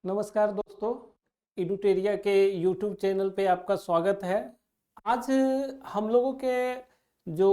नमस्कार दोस्तों, एडुटेरिया के यूट्यूब चैनल पे आपका स्वागत है। आज हम लोगों के जो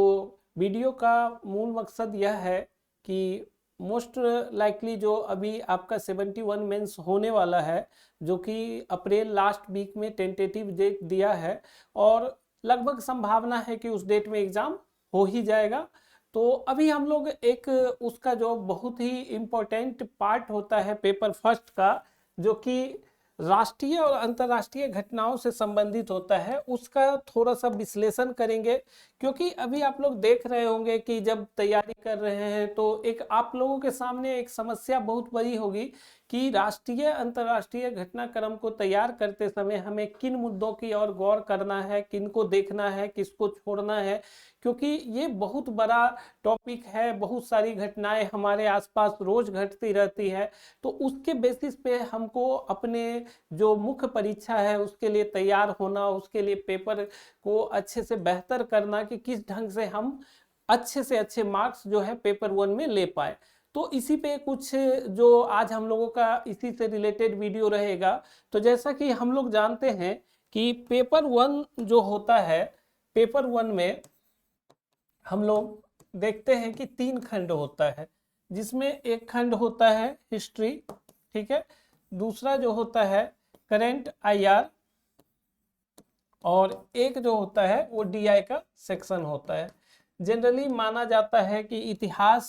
वीडियो का मूल मकसद यह है कि मोस्ट लाइकली जो अभी आपका 71 मेंस होने वाला है, जो कि अप्रैल लास्ट वीक में टेंटेटिव डेट दिया है और लगभग संभावना है कि उस डेट में एग्ज़ाम हो ही जाएगा। तो अभी हम लोग एक उसका जो बहुत ही इम्पोर्टेंट पार्ट होता है पेपर फर्स्ट का, जो कि राष्ट्रीय और अंतर्राष्ट्रीय घटनाओं से संबंधित होता है, उसका थोड़ा सा विश्लेषण करेंगे। क्योंकि अभी आप लोग देख रहे होंगे कि जब तैयारी कर रहे हैं तो एक आप लोगों के सामने एक समस्या बहुत बड़ी होगी कि राष्ट्रीय अंतर्राष्ट्रीय घटनाक्रम को तैयार करते समय हमें किन मुद्दों की ओर गौर करना है, किन को देखना है, किसको छोड़ना है। क्योंकि ये बहुत बड़ा टॉपिक है, बहुत सारी घटनाएं हमारे आसपास रोज घटती रहती है। तो उसके बेसिस पे हमको अपने जो मुख्य परीक्षा है उसके लिए तैयार होना, उसके लिए पेपर को अच्छे से बेहतर करना कि किस ढंग से हम अच्छे से अच्छे मार्क्स जो है पेपर वन में ले पाए। तो इसी पे कुछ जो आज हम लोगों का इसी से रिलेटेड वीडियो रहेगा। तो जैसा कि हम लोग जानते हैं कि पेपर वन जो होता है, पेपर वन में हम लोग देखते हैं कि 3 खंड होता है, जिसमें एक खंड होता है हिस्ट्री, ठीक है। दूसरा जो होता है करेंट आईआर, और एक जो होता है वो डीआई का सेक्शन होता है। जनरली माना जाता है कि इतिहास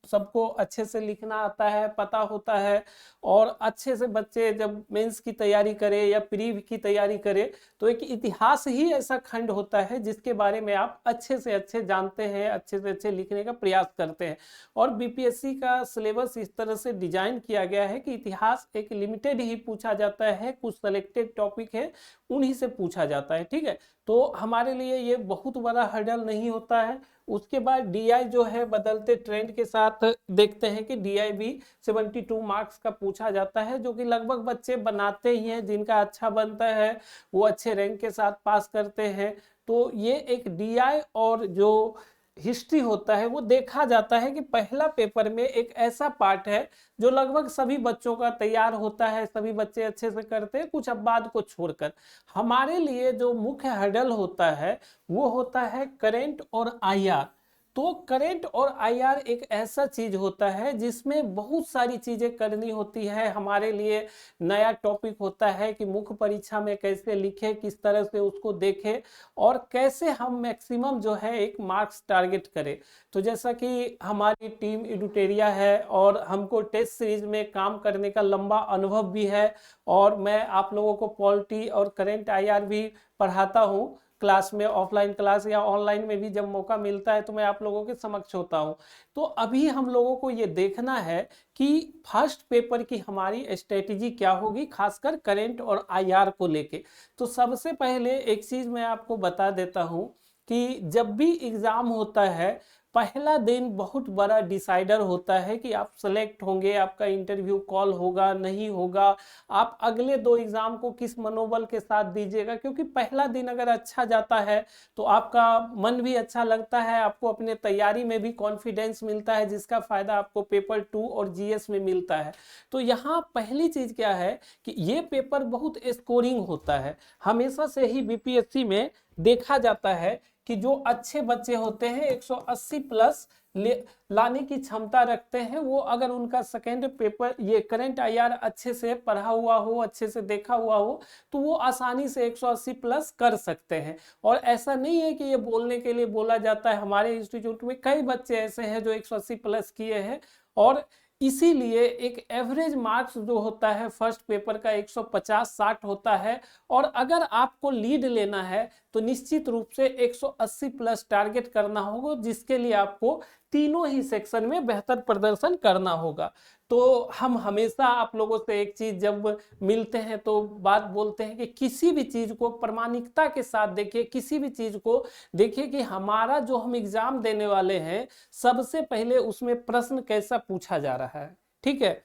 सबको अच्छे से लिखना आता है, पता होता है, और अच्छे से बच्चे जब मेंस की तैयारी करे या प्री की तैयारी करे तो एक इतिहास ही ऐसा खंड होता है जिसके बारे में आप अच्छे से अच्छे जानते हैं, अच्छे से अच्छे लिखने का प्रयास करते हैं। और बीपीएससी का सिलेबस इस तरह से डिजाइन किया गया है कि इतिहास एक लिमिटेड ही पूछा जाता है, कुछ सेलेक्टेड टॉपिक है उन्हीं से पूछा जाता है, ठीक है। तो हमारे लिए ये बहुत बड़ा हर्डल नहीं होता है। उसके बाद डीआई जो है बदलते ट्रेंड के साथ देखते हैं कि डीआई भी 72 मार्क्स का पूछा जाता है, जो कि लगभग बच्चे बनाते ही हैं, जिनका अच्छा बनता है वो अच्छे रैंक के साथ पास करते हैं। तो ये एक डीआई और जो हिस्ट्री होता है वो देखा जाता है कि पहला पेपर में एक ऐसा पार्ट है जो लगभग सभी बच्चों का तैयार होता है, सभी बच्चे अच्छे से करते हैं, कुछ अपवाद को छोड़कर। हमारे लिए जो मुख्य हर्डल होता है वो होता है करेंट और आईआर। तो करेंट और आईआर एक ऐसा चीज होता है जिसमें बहुत सारी चीजें करनी होती है। हमारे लिए नया टॉपिक होता है कि मुख्य परीक्षा में कैसे लिखे, किस तरह से उसको देखे, और कैसे हम मैक्सिमम जो है एक मार्क्स टारगेट करें। तो जैसा कि हमारी टीम एडुटेरिया है और हमको टेस्ट सीरीज में काम करने का लंबा अनुभव भी है, और मैं आप लोगों को पॉलिटी और करंट आईआर भी पढ़ाता हूँ क्लास में, ऑफलाइन क्लास या ऑनलाइन में भी जब मौका मिलता है तो मैं आप लोगों के समक्ष होता हूँ। तो अभी हम लोगों को ये देखना है कि फर्स्ट पेपर की हमारी स्ट्रेटेजी क्या होगी, खासकर करंट और आईआर को लेके। तो सबसे पहले एक चीज मैं आपको बता देता हूं कि जब भी एग्जाम होता है पहला दिन बहुत बड़ा डिसाइडर होता है कि आप सेलेक्ट होंगे, आपका इंटरव्यू कॉल होगा नहीं होगा, आप अगले 2 एग्जाम को किस मनोबल के साथ दीजिएगा। क्योंकि पहला दिन अगर अच्छा जाता है तो आपका मन भी अच्छा लगता है, आपको अपने तैयारी में भी कॉन्फिडेंस मिलता है, जिसका फायदा आपको पेपर 2 और जीएस में मिलता है। तो यहाँ पहली चीज क्या है कि ये पेपर बहुत स्कोरिंग होता है। हमेशा से ही बीपीएससी में देखा जाता है कि जो अच्छे बच्चे होते हैं 180 प्लस लाने की क्षमता रखते हैं, वो अगर उनका सेकेंड पेपर ये करंट आईआर अच्छे से पढ़ा हुआ हो, अच्छे से देखा हुआ हो, तो वो आसानी से 180 प्लस कर सकते हैं। और ऐसा नहीं है कि ये बोलने के लिए बोला जाता है, हमारे इंस्टीट्यूट में कई बच्चे ऐसे हैं जो 180 प्लस किए हैं। और इसीलिए एक एवरेज मार्क्स जो होता है फर्स्ट पेपर का 150-60 होता है। और अगर आपको लीड लेना है तो निश्चित रूप से 180 प्लस टारगेट करना होगा, जिसके लिए आपको तीनों ही सेक्शन में बेहतर प्रदर्शन करना होगा। तो हम हमेशा आप लोगों से एक चीज जब मिलते हैं तो बात बोलते हैं कि किसी भी चीज को प्रामाणिकता के साथ देखिए, किसी भी चीज को देखिए कि हमारा जो हम एग्जाम देने वाले हैं सबसे पहले उसमें प्रश्न कैसा पूछा जा रहा है, ठीक है।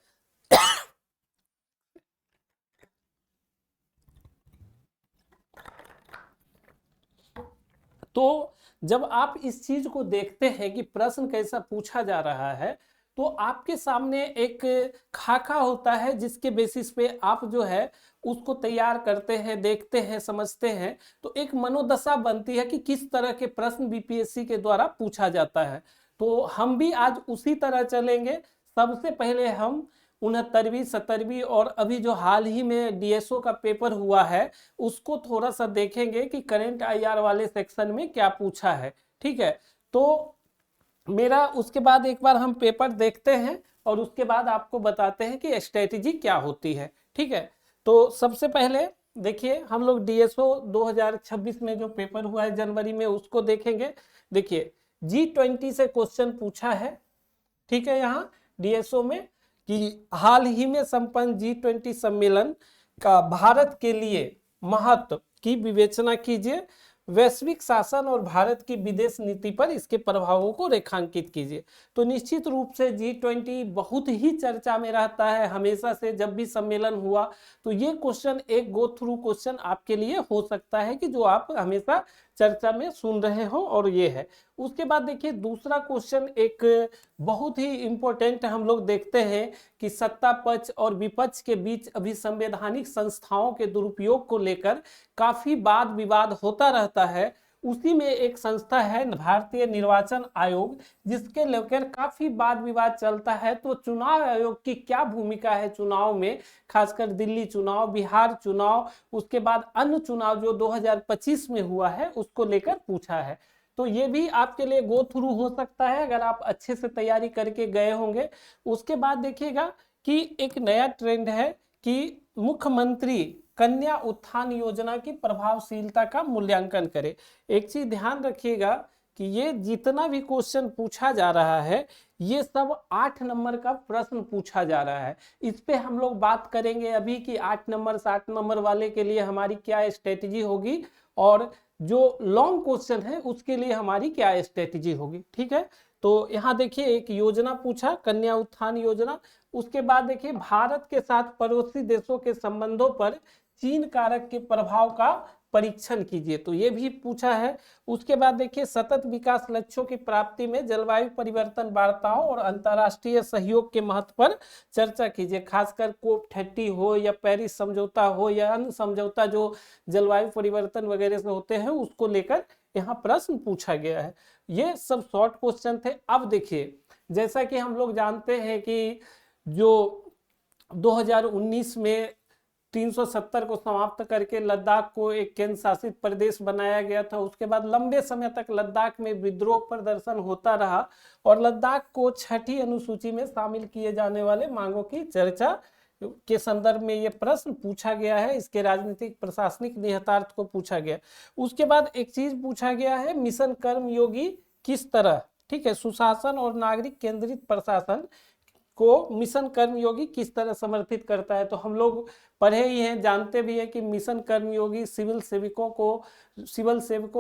तो जब आप इस चीज को देखते हैं कि प्रश्न कैसा पूछा जा रहा है, तो आपके सामने एक खाका होता है जिसके बेसिस पे आप जो है उसको तैयार करते हैं, देखते हैं, समझते हैं। तो एक मनोदशा बनती है कि किस तरह के प्रश्न बीपीएससी के द्वारा पूछा जाता है। तो हम भी आज उसी तरह चलेंगे। सबसे पहले हम 69वीं 70वीं और अभी जो हाल ही में डीएसओ का पेपर हुआ है उसको थोड़ा सा देखेंगे कि करंट आईआर वाले सेक्शन में क्या पूछा है। ठीक है, तो मेरा उसके बाद एक बार हम पेपर देखते हैं और उसके बाद आपको बताते हैं कि स्ट्रेटेजी क्या होती है। ठीक है, तो सबसे पहले देखिए हम लोग डीएसओ 2026 में जो पेपर हुआ है जनवरी में उसको देखेंगे। देखिए G20 से क्वेश्चन पूछा है। ठीक है, यहाँ डीएसओ में कि हाल ही में संपन्न G20 सम्मेलन का भारत के लिए महत्व की विवेचना कीजिए, वैश्विक शासन और भारत की विदेश नीति पर इसके प्रभावों को रेखांकित कीजिए। तो निश्चित रूप से G20 बहुत ही चर्चा में रहता है हमेशा से। जब भी सम्मेलन हुआ तो ये क्वेश्चन एक गो थ्रू क्वेश्चन आपके लिए हो सकता है कि जो आप हमेशा चर्चा में सुन रहे हो, और ये है। उसके बाद देखिए दूसरा क्वेश्चन एक बहुत ही इंपॉर्टेंट हम लोग देखते हैं कि सत्ता पक्ष और विपक्ष के बीच अभी संवैधानिक संस्थाओं के दुरुपयोग को लेकर काफी वाद विवाद होता रहता है। उसी में एक संस्था है भारतीय निर्वाचन आयोग, जिसके लेकर काफी वाद विवाद चलता है। तो चुनाव आयोग की क्या भूमिका है चुनाव में, खासकर दिल्ली चुनाव, बिहार चुनाव, उसके बाद अन्य चुनाव जो 2025 में हुआ है उसको लेकर पूछा है। तो ये भी आपके लिए गो थ्रू हो सकता है अगर आप अच्छे से तैयारी करके गए होंगे। उसके बाद देखिएगा कि एक नया ट्रेंड है कि मुख्यमंत्री कन्या उत्थान योजना की प्रभावशीलता का मूल्यांकन करें। एक चीज ध्यान रखिएगा कि ये जितना भी क्वेश्चन पूछा जा रहा है ये सब 8 नंबर का प्रश्न पूछा जा रहा है। इस पे हम लोग बात करेंगे अभी कि 8 नंबर 7 नंबर वाले के लिए हमारी क्या स्ट्रेटेजी होगी और जो लॉन्ग क्वेश्चन है उसके लिए हमारी क्या स्ट्रेटेजी होगी। ठीक है, तो यहाँ देखिए एक योजना पूछा, कन्या उत्थान योजना। उसके बाद देखिए भारत के साथ पड़ोसी देशों के संबंधों पर चीन कारक के प्रभाव का परीक्षण कीजिए, तो ये भी पूछा है। उसके बाद देखिए सतत विकास लक्ष्यों की प्राप्ति में जलवायु परिवर्तन वार्ताओं और अंतर्राष्ट्रीय सहयोग के महत्व पर चर्चा कीजिए, खासकर COP30 हो या पेरिस समझौता हो या अन्य समझौता जो जलवायु परिवर्तन वगैरह से होते हैं उसको लेकर यहाँ प्रश्न पूछा गया है। ये सब शॉर्ट क्वेश्चन थे। अब देखिए जैसा कि हम लोग जानते हैं कि जो 2019 में 370 को समाप्त करके लद्दाख को एक केंद्र शासित प्रदेश बनाया गया था। उसके बाद लंबे समय तक लद्दाख में विद्रोह प्रदर्शन होता रहा और लद्दाख को 6ठी अनुसूची में शामिल किए जाने वाले मांगों की चर्चा के संदर्भ में ये प्रश्न पूछा गया है। इसके राजनीतिक प्रशासनिक निहितार्थ को पूछा गया। उसके बाद एक चीज पूछा गया है, मिशन कर्मयोगी किस तरह, ठीक है, सुशासन और नागरिक केंद्रित प्रशासन को मिशन कर्मयोगी किस तरह समर्थित करता है। तो हम लोग पढ़े ही हैं, जानते भी हैं कि मिशन कर्मयोगी सिविल सेवकों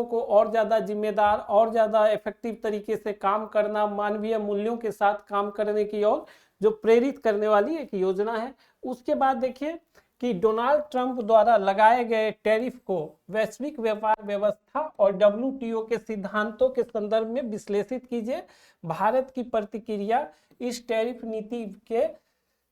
को और ज़्यादा जिम्मेदार और ज़्यादा इफेक्टिव तरीके से काम करना, मानवीय मूल्यों के साथ काम करने की ओर जो प्रेरित करने वाली एक योजना है। उसके बाद देखिए कि डोनाल्ड ट्रंप द्वारा लगाए गए टैरिफ को वैश्विक व्यापार व्यवस्था और WTO के सिद्धांतों के संदर्भ में विश्लेषित कीजिए। भारत की प्रतिक्रिया इस टैरिफ नीति के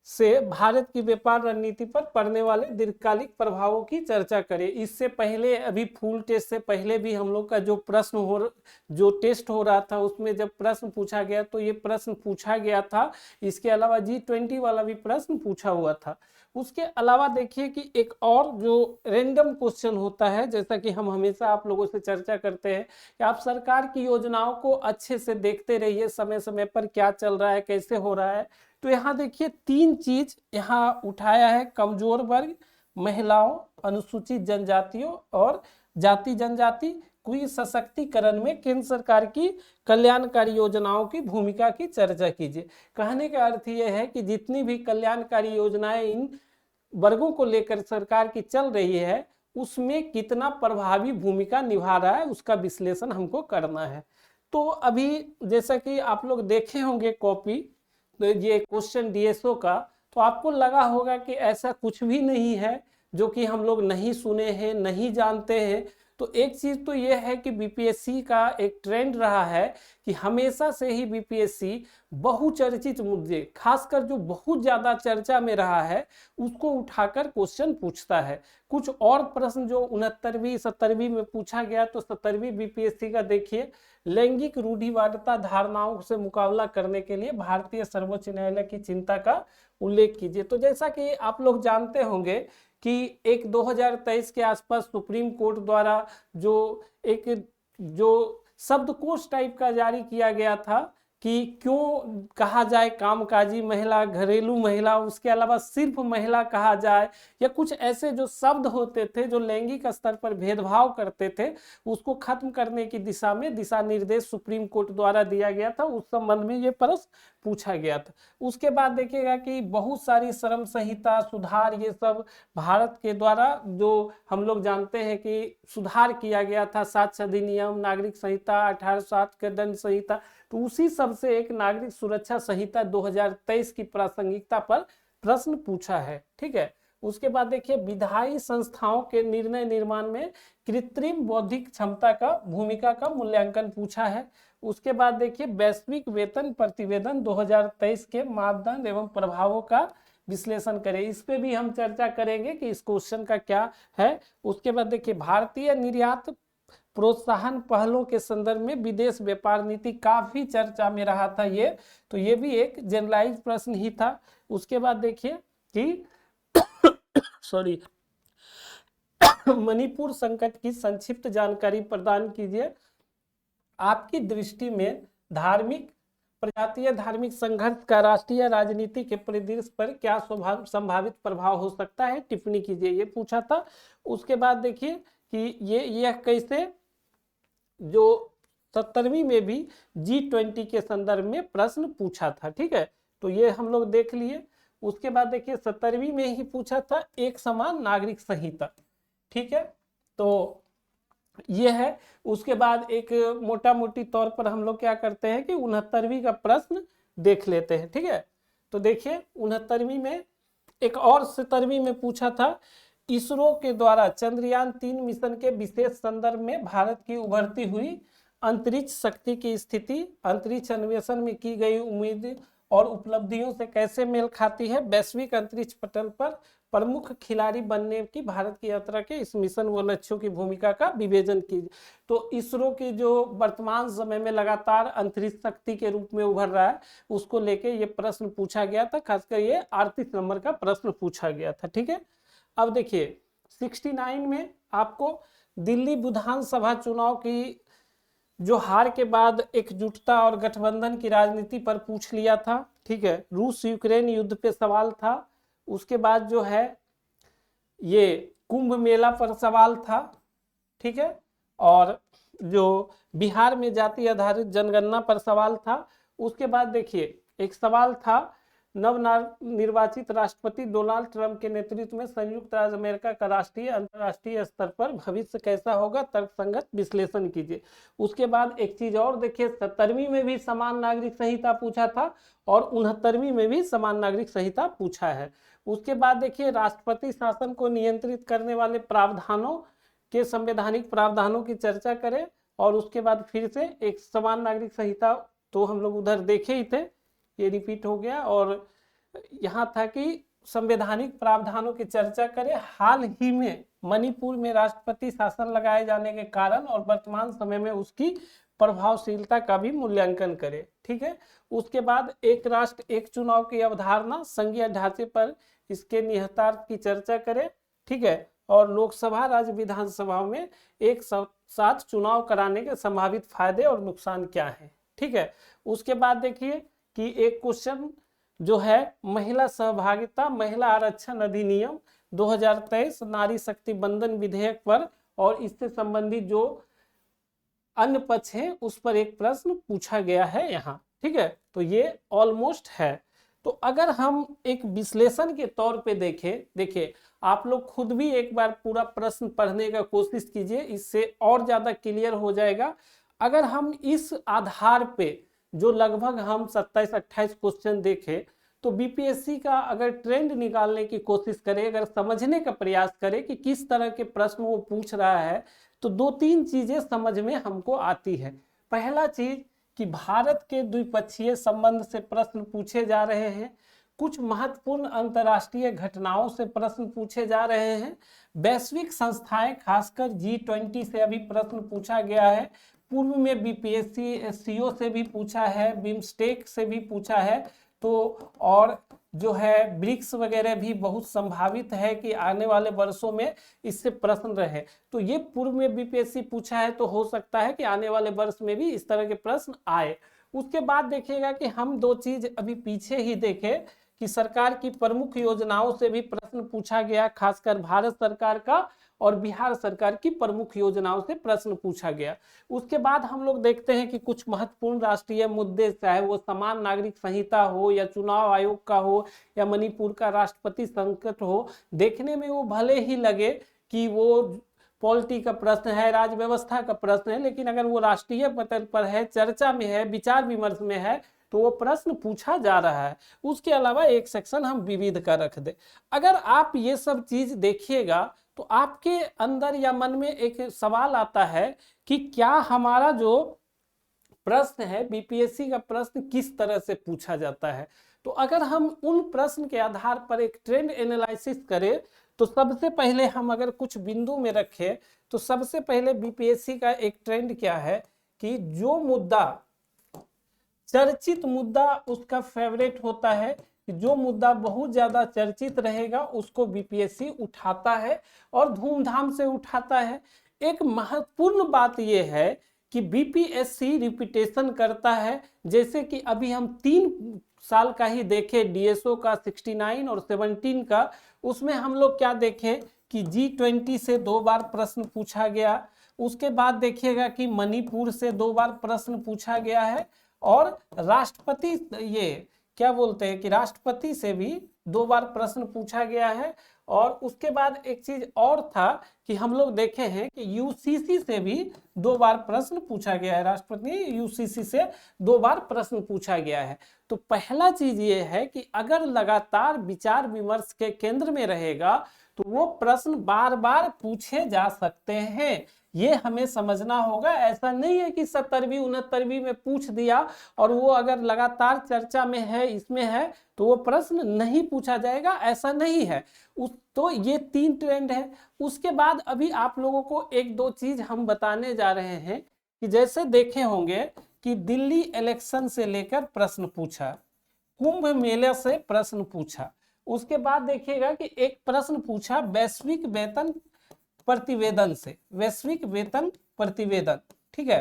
से भारत की व्यापार रणनीति पर पड़ने वाले दीर्घकालिक प्रभावों की चर्चा करें। इससे पहले अभी फुल टेस्ट से पहले भी हम लोग का जो टेस्ट हो रहा था उसमें जब प्रश्न पूछा गया तो ये प्रश्न पूछा गया था। इसके अलावा G20 वाला भी प्रश्न पूछा हुआ था। उसके अलावा देखिए कि एक और जो रैंडम क्वेश्चन होता है, जैसा कि हम हमेशा आप लोगों से चर्चा करते हैं कि आप सरकार की योजनाओं को अच्छे से देखते रहिए, समय समय पर क्या चल रहा है, कैसे हो रहा है। तो यहाँ देखिए 3 चीज यहाँ उठाया है, कमजोर वर्ग, महिलाओं, अनुसूचित जनजातियों और जाति जनजाति को सशक्तिकरण में केंद्र सरकार की कल्याणकारी योजनाओं की भूमिका की चर्चा कीजिए। कहने का अर्थ यह है कि जितनी भी कल्याणकारी योजनाएं इन वर्गों को लेकर सरकार की चल रही है उसमें कितना प्रभावी भूमिका निभा रहा है उसका विश्लेषण हमको करना है। तो अभी जैसा कि आप लोग देखे होंगे कॉपी, तो ये क्वेश्चन डीएसओ का, तो आपको लगा होगा कि ऐसा कुछ भी नहीं है जो कि हम लोग नहीं सुने हैं, नहीं जानते हैं। तो एक चीज तो ये है कि बीपीएससी का एक ट्रेंड रहा है कि हमेशा से ही बीपीएससी बहुचर्चित मुद्दे, खासकर जो बहुत ज्यादा चर्चा में रहा है उसको उठाकर क्वेश्चन पूछता है। कुछ और प्रश्न जो 69वीं 70वीं में पूछा गया, तो 70वीं बीपीएससी का देखिए, लैंगिक रूढ़िवादिता धारणाओं से मुकाबला करने के लिए भारतीय सर्वोच्च न्यायालय की चिंता का उल्लेख कीजिए। तो जैसा कि आप लोग जानते होंगे कि एक 2023 के आसपास सुप्रीम कोर्ट द्वारा जो शब्दकोश टाइप का जारी किया गया था कि क्यों कहा जाए कामकाजी महिला, घरेलू महिला, उसके अलावा सिर्फ महिला कहा जाए, या कुछ ऐसे जो शब्द होते थे जो लैंगिक स्तर पर भेदभाव करते थे, उसको खत्म करने की दिशा में दिशा निर्देश सुप्रीम कोर्ट द्वारा दिया गया था। उस संबंध में ये प्रश्न पूछा गया था। उसके बाद देखिएगा कि बहुत सारी श्रम संहिता सुधार, ये सब भारत के द्वारा जो हम लोग जानते हैं कि सुधार किया गया था, साक्ष्य अधिनियम, नागरिक संहिता, 1860 के दंड संहिता, तो उसी सब से एक नागरिक सुरक्षा संहिता 2023 की प्रासंगिकता पर प्रश्न पूछा है। ठीक है। उसके बाद देखिए, विधायी संस्थाओं के निर्णय निर्माण में कृत्रिम बौद्धिक क्षमता का भूमिका का मूल्यांकन पूछा है। उसके बाद देखिए, वैश्विक वेतन प्रतिवेदन 2023 के मापदंड एवं प्रभावों का विश्लेषण करें। इस पे भी हम चर्चा करेंगे कि इस क्वेश्चन का क्या है। उसके बाद देखिए, भारतीय निर्यात प्रोत्साहन पहलों के संदर्भ में विदेश व्यापार नीति काफी चर्चा में रहा था ये, तो ये भी एक जनरलाइज प्रश्न ही था। उसके बाद देखिए कि सॉरी मणिपुर संकट की संक्षिप्त जानकारी प्रदान कीजिए। आपकी दृष्टि में प्रजातीय धार्मिक संघर्ष का राष्ट्रीय राजनीति के परिदृश्य पर क्या संभावित प्रभाव हो सकता है, टिप्पणी कीजिए, ये पूछा था। उसके बाद देखिए कि यह कैसे जो 70वीं में भी G20 के संदर्भ में प्रश्न पूछा था। ठीक है, तो ये हम लोग देख लिए। उसके बाद देखिए, 70वीं में ही पूछा था एक समान नागरिक संहिता। ठीक है, तो ये है। उसके बाद एक मोटा मोटी तौर पर हम लोग क्या करते हैं कि 69वीं का प्रश्न देख लेते हैं। ठीक है, तो देखिए 69वीं में एक और 70वीं में पूछा था, इसरो के द्वारा चंद्रयान 3 मिशन के विशेष संदर्भ में भारत की उभरती हुई अंतरिक्ष शक्ति की स्थिति अंतरिक्ष अन्वेषण में की गई उम्मीद और उपलब्धियों से कैसे मेल खाती है, वैश्विक अंतरिक्ष पटल पर प्रमुख खिलाड़ी बनने की भारत की यात्रा के इस मिशन व लक्ष्यों की भूमिका का विवेचन कीजिए। तो इसरो की जो वर्तमान समय में लगातार अंतरिक्ष शक्ति के रूप में उभर रहा है, उसको लेके ये प्रश्न पूछा गया था। खासकर ये 38 नंबर का प्रश्न पूछा गया था। ठीक है, अब देखिए 69 में आपको दिल्ली विधानसभा चुनाव की जो हार के बाद एकजुटता और गठबंधन की राजनीति पर पूछ लिया था। ठीक है, रूस यूक्रेन युद्ध पे सवाल था। उसके बाद जो है ये कुंभ मेला पर सवाल था। ठीक है, और जो बिहार में जाति आधारित जनगणना पर सवाल था। उसके बाद देखिए एक सवाल था, नवनिर्वाचित राष्ट्रपति डोनाल्ड ट्रंप के नेतृत्व में संयुक्त राज्य अमेरिका का राष्ट्रीय अंतर्राष्ट्रीय स्तर पर भविष्य कैसा होगा, तर्कसंगत विश्लेषण कीजिए। उसके बाद एक चीज और देखिए, 70वीं में भी समान नागरिक संहिता पूछा था और 69वीं में भी समान नागरिक संहिता पूछा है। उसके बाद देखिए, राष्ट्रपति शासन को नियंत्रित करने वाले प्रावधानों के संवैधानिक प्रावधानों की चर्चा करें। और उसके बाद फिर से एक समान नागरिक संहिता तो हम लोग उधर देखे ही थे, ये रिपीट हो गया। और यहाँ था कि संवैधानिक प्रावधानों की चर्चा करें, हाल ही में मणिपुर में राष्ट्रपति शासन लगाए जाने के कारण और वर्तमान समय में उसकी प्रभावशीलता का भी मूल्यांकन करें। ठीक है, उसके बाद एक राष्ट्र एक चुनाव की अवधारणा संघीय ढांचे पर इसके निहितार्थ की चर्चा करें। ठीक है, और लोकसभा राज्य विधानसभा में एक साथ चुनाव कराने के संभावित फायदे और नुकसान क्या है। ठीक है, उसके बाद देखिए कि एक क्वेश्चन जो है, महिला सहभागिता महिला आरक्षण अधिनियम 2023 नारी शक्ति बंधन विधेयक पर और इससे संबंधित जो अन्य पक्ष है उस पर एक प्रश्न पूछा गया है यहाँ। ठीक है, तो ये ऑलमोस्ट है। तो अगर हम एक विश्लेषण के तौर पे देखें, देखिए आप लोग खुद भी एक बार पूरा प्रश्न पढ़ने का कोशिश कीजिए, इससे और ज्यादा क्लियर हो जाएगा। अगर हम इस आधार पे जो लगभग हम 27-28 क्वेश्चन देखे, तो बीपीएससी का अगर ट्रेंड निकालने की कोशिश करे, अगर समझने का प्रयास करे कि किस तरह के प्रश्न वो पूछ रहा है, तो 2-3 चीजें समझ में हमको आती है। पहला चीज कि भारत के द्विपक्षीय संबंध से प्रश्न पूछे जा रहे हैं, कुछ महत्वपूर्ण अंतर्राष्ट्रीय घटनाओं से प्रश्न पूछे जा रहे हैं, वैश्विक संस्थाएं खासकर G20 से अभी प्रश्न पूछा गया है, पूर्व में बीपीएससी एससीओ से भी पूछा है, बिम्स्टेक से भी पूछा है, तो और जो है ब्रिक्स वगैरह भी बहुत संभावित है कि आने वाले वर्षों में इससे प्रश्न रहे। तो ये पूर्व में बीपीएससी पूछा है, तो हो सकता है कि आने वाले वर्ष में भी इस तरह के प्रश्न आए। उसके बाद देखिएगा कि हम 2 चीज अभी पीछे ही देखें कि सरकार की प्रमुख योजनाओं से भी प्रश्न पूछा गया, खासकर भारत सरकार का और बिहार सरकार की प्रमुख योजनाओं से प्रश्न पूछा गया। उसके बाद हम लोग देखते हैं कि कुछ महत्वपूर्ण राष्ट्रीय मुद्दे, चाहे वो समान नागरिक संहिता हो या चुनाव आयोग का हो या मणिपुर का राष्ट्रपति संकट हो, देखने में वो भले ही लगे कि वो पॉलिटी का प्रश्न है, राज्य व्यवस्था का प्रश्न है, लेकिन अगर वो राष्ट्रीय पटल पर है, चर्चा में है, विचार विमर्श में है, तो वो प्रश्न पूछा जा रहा है। उसके अलावा एक सेक्शन हम विविध का रख दे। अगर आप ये सब चीज देखिएगा तो आपके अंदर या मन में एक सवाल आता है कि क्या हमारा जो प्रश्न है, बीपीएससी का प्रश्न किस तरह से पूछा जाता है। तो अगर हम उन प्रश्न के आधार पर एक ट्रेंड एनालिसिस करें, तो सबसे पहले हम अगर कुछ बिंदु में रखें, तो सबसे पहले बीपीएससी का एक ट्रेंड क्या है कि जो मुद्दा चर्चित मुद्दा उसका फेवरेट होता है, जो मुद्दा बहुत ज्यादा चर्चित रहेगा उसको बीपीएससी उठाता है और धूमधाम से उठाता है। एक महत्वपूर्ण बात यह है कि बीपीएससी रिपीटेशन करता है, जैसे कि अभी हम 3 साल का ही देखें, डीएसओ का 69 और 17 का, उसमें हम लोग क्या देखें कि G20 से 2 बार प्रश्न पूछा गया। उसके बाद देखिएगा कि मणिपुर से 2 बार प्रश्न पूछा गया है और राष्ट्रपति, ये क्या बोलते हैं कि राष्ट्रपति से भी 2 बार प्रश्न पूछा गया है। और उसके बाद एक चीज और था कि हम लोग देखे हैं कि यूसीसी से भी 2 बार प्रश्न पूछा गया है, राष्ट्रपति यूसीसी से 2 बार प्रश्न पूछा गया है। तो पहला चीज ये है कि अगर लगातार विचार विमर्श के केंद्र में रहेगा तो वो प्रश्न बार बार पूछे जा सकते हैं, ये हमें समझना होगा। ऐसा नहीं है कि 70वीं 69वीं में पूछ दिया और वो अगर लगातार चर्चा में है, इसमें है, तो वो प्रश्न नहीं पूछा जाएगा, ऐसा नहीं है। तो ये 3 ट्रेंड है। उसके बाद अभी आप लोगों को 1-2 चीज हम बताने जा रहे हैं कि जैसे देखे होंगे कि दिल्ली इलेक्शन से लेकर प्रश्न पूछा, कुंभ मेले से प्रश्न पूछा, उसके बाद देखिएगा कि एक प्रश्न पूछा वैश्विक वेतन प्रतिवेदन से, वैश्विक वेतन प्रतिवेदन, ठीक है।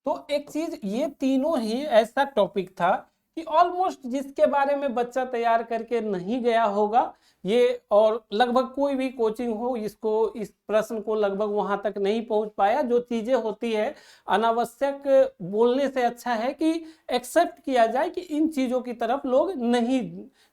तो एक चीज, ये तीनों ही ऐसा टॉपिक था कि ऑलमोस्ट जिसके बारे में बच्चा तैयार करके नहीं गया होगा ये, और लगभग कोई भी कोचिंग हो इसको, इस प्रश्न को लगभग वहां तक नहीं पहुंच पाया। जो चीजें होती है अनावश्यक बोलने से अच्छा है कि एक्सेप्ट किया जाए कि इन चीजों की तरफ लोग नहीं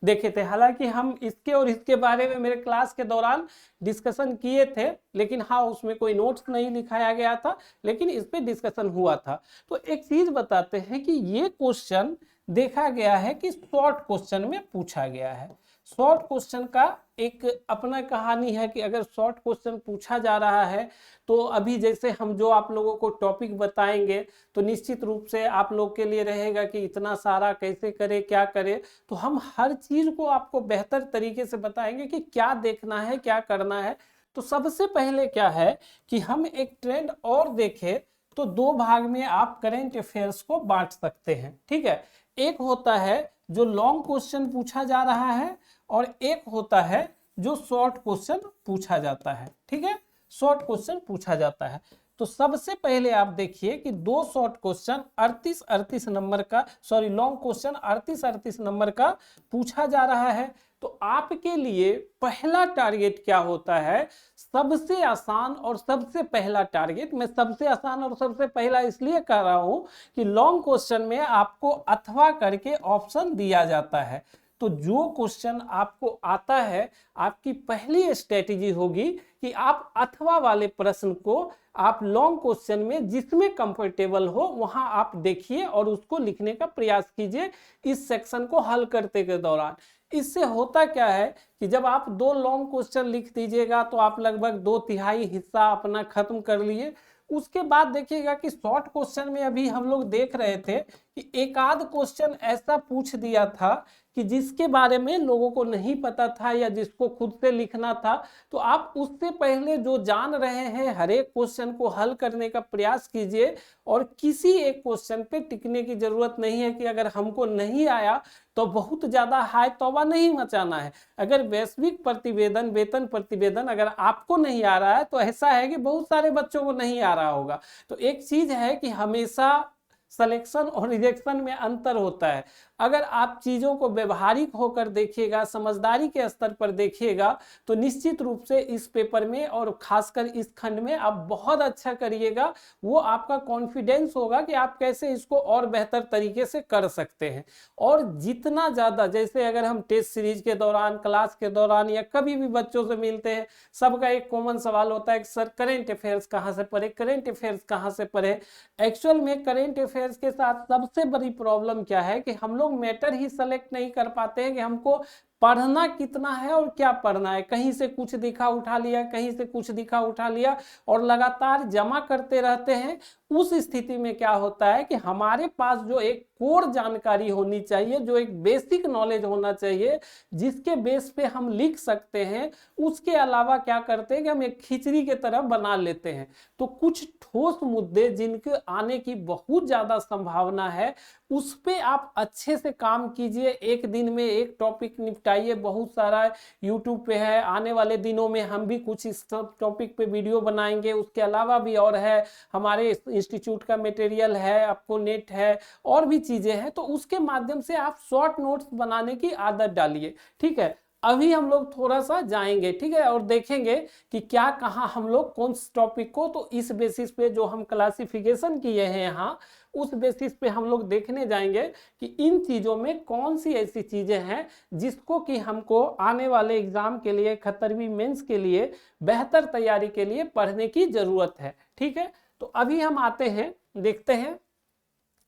देखे थे। हालांकि हम इसके और इसके बारे में मेरे क्लास के दौरान डिस्कशन किए थे, लेकिन हाँ उसमें कोई नोट्स नहीं लिखाया गया था, लेकिन इस पे डिस्कशन हुआ था। तो एक चीज बताते हैं कि ये क्वेश्चन देखा गया है कि शॉर्ट क्वेश्चन में पूछा गया है। शॉर्ट क्वेश्चन का एक अपना कहानी है कि अगर शॉर्ट क्वेश्चन पूछा जा रहा है तो अभी जैसे हम जो आप लोगों को टॉपिक बताएंगे तो निश्चित रूप से आप लोग के लिए रहेगा कि इतना सारा कैसे करे, क्या करे। तो हम हर चीज को आपको बेहतर तरीके से बताएंगे कि क्या देखना है, क्या करना है। तो सबसे पहले क्या है कि हम एक ट्रेंड और देखें तो 2 भाग में आप करेंट अफेयर्स को बांट सकते हैं, ठीक है। एक होता है जो लॉन्ग क्वेश्चन पूछा जा रहा है और एक होता है जो शॉर्ट क्वेश्चन पूछा जाता है, ठीक है। शॉर्ट क्वेश्चन पूछा जाता है। तो सबसे पहले आप देखिए कि 2 शॉर्ट क्वेश्चन 38 नंबर का, सॉरी लॉन्ग क्वेश्चन 38 नंबर का पूछा जा रहा है। तो आपके लिए पहला टारगेट क्या होता है, सबसे आसान और सबसे पहला टारगेट। मैं सबसे आसान और सबसे पहला इसलिए कह रहा हूं कि लॉन्ग क्वेश्चन में आपको अथवा करके ऑप्शन दिया जाता है। तो जो क्वेश्चन आपको आता है, आपकी पहली स्ट्रेटेजी होगी कि आप अथवा वाले प्रश्न को आप लॉन्ग क्वेश्चन में जिसमें कंफर्टेबल हो वहां आप देखिए और उसको लिखने का प्रयास कीजिए इस सेक्शन को हल करते के दौरान। इससे होता क्या है कि जब आप 2 लॉन्ग क्वेश्चन लिख दीजिएगा तो आप लगभग 2/3 हिस्सा अपना खत्म कर लिए। उसके बाद देखिएगा कि शॉर्ट क्वेश्चन में अभी हम लोग देख रहे थे कि एक आध क्वेश्चन ऐसा पूछ दिया था कि जिसके बारे में लोगों को नहीं पता था या जिसको खुद से लिखना था, तो आप उससे पहले जो जान रहे हैं हर एक क्वेश्चन को हल करने का प्रयास कीजिए और किसी एक क्वेश्चन पे टिकने की जरूरत नहीं है कि अगर हमको नहीं आया तो बहुत ज्यादा हाय तौबा नहीं मचाना है। अगर वैश्विक प्रतिवेदन, वेतन प्रतिवेदन अगर आपको नहीं आ रहा है तो ऐसा है कि बहुत सारे बच्चों को नहीं आ रहा होगा। तो एक चीज है कि हमेशा सिलेक्शन और रिजेक्शन में अंतर होता है। अगर आप चीज़ों को व्यवहारिक होकर देखिएगा, समझदारी के स्तर पर देखिएगा, तो निश्चित रूप से इस पेपर में और खासकर इस खंड में आप बहुत अच्छा करिएगा। वो आपका कॉन्फिडेंस होगा कि आप कैसे इसको और बेहतर तरीके से कर सकते हैं। और जितना ज़्यादा, जैसे अगर हम टेस्ट सीरीज के दौरान, क्लास के दौरान या कभी भी बच्चों से मिलते हैं, सबका एक कॉमन सवाल होता है कि सर करेंट अफेयर्स कहाँ से पढ़े, करेंट अफेयर्स कहाँ से पढ़े। एक्चुअल में करेंट अफेयर्स के साथ सबसे बड़ी प्रॉब्लम क्या है कि हम लोग मैटर ही सेलेक्ट नहीं कर पाते हैं कि हमको पढ़ना कितना है और क्या पढ़ना है। कहीं से कुछ दिखा उठा लिया, कहीं से कुछ दिखा उठा लिया और लगातार जमा करते रहते हैं। उस स्थिति में क्या होता है कि हमारे पास जो एक कोर जानकारी होनी चाहिए, जो एक बेसिक नॉलेज होना चाहिए जिसके बेस पे हम लिख सकते हैं, उसके अलावा क्या करते हैं कि हम एक खिचड़ी के तरह बना लेते हैं। तो कुछ ठोस मुद्दे जिनके आने की बहुत ज्यादा संभावना है, उस पे आप अच्छे से काम कीजिए। एक दिन में एक टॉपिक निपटाइए, बहुत सारा यूट्यूब पे है। आने वाले दिनों में हम भी कुछ इस टॉपिक पे वीडियो बनाएंगे। उसके अलावा भी और है, हमारे इंस्टीट्यूट का मटेरियल है, आपको नेट है, और भी चीजें हैं। तो उसके माध्यम से आप शॉर्ट नोट्स बनाने की आदत डालिए। ठीक है, अभी हम लोग थोड़ा सा जाएंगे, ठीक है, और देखेंगे कि क्या कहाँ हम लोग कौन से टॉपिक को, तो इस बेसिस पे जो हम क्लासिफिकेशन किए हैं यहाँ, उस बेसिस पे हम लोग देखने जाएंगे कि इन चीजों में कौन सी ऐसी चीजें हैं जिसको कि हमको आने वाले एग्जाम के लिए, 71वीं मेंस के लिए, बेहतर तैयारी के लिए पढ़ने की जरूरत है। ठीक है, तो अभी हम आते हैं, देखते हैं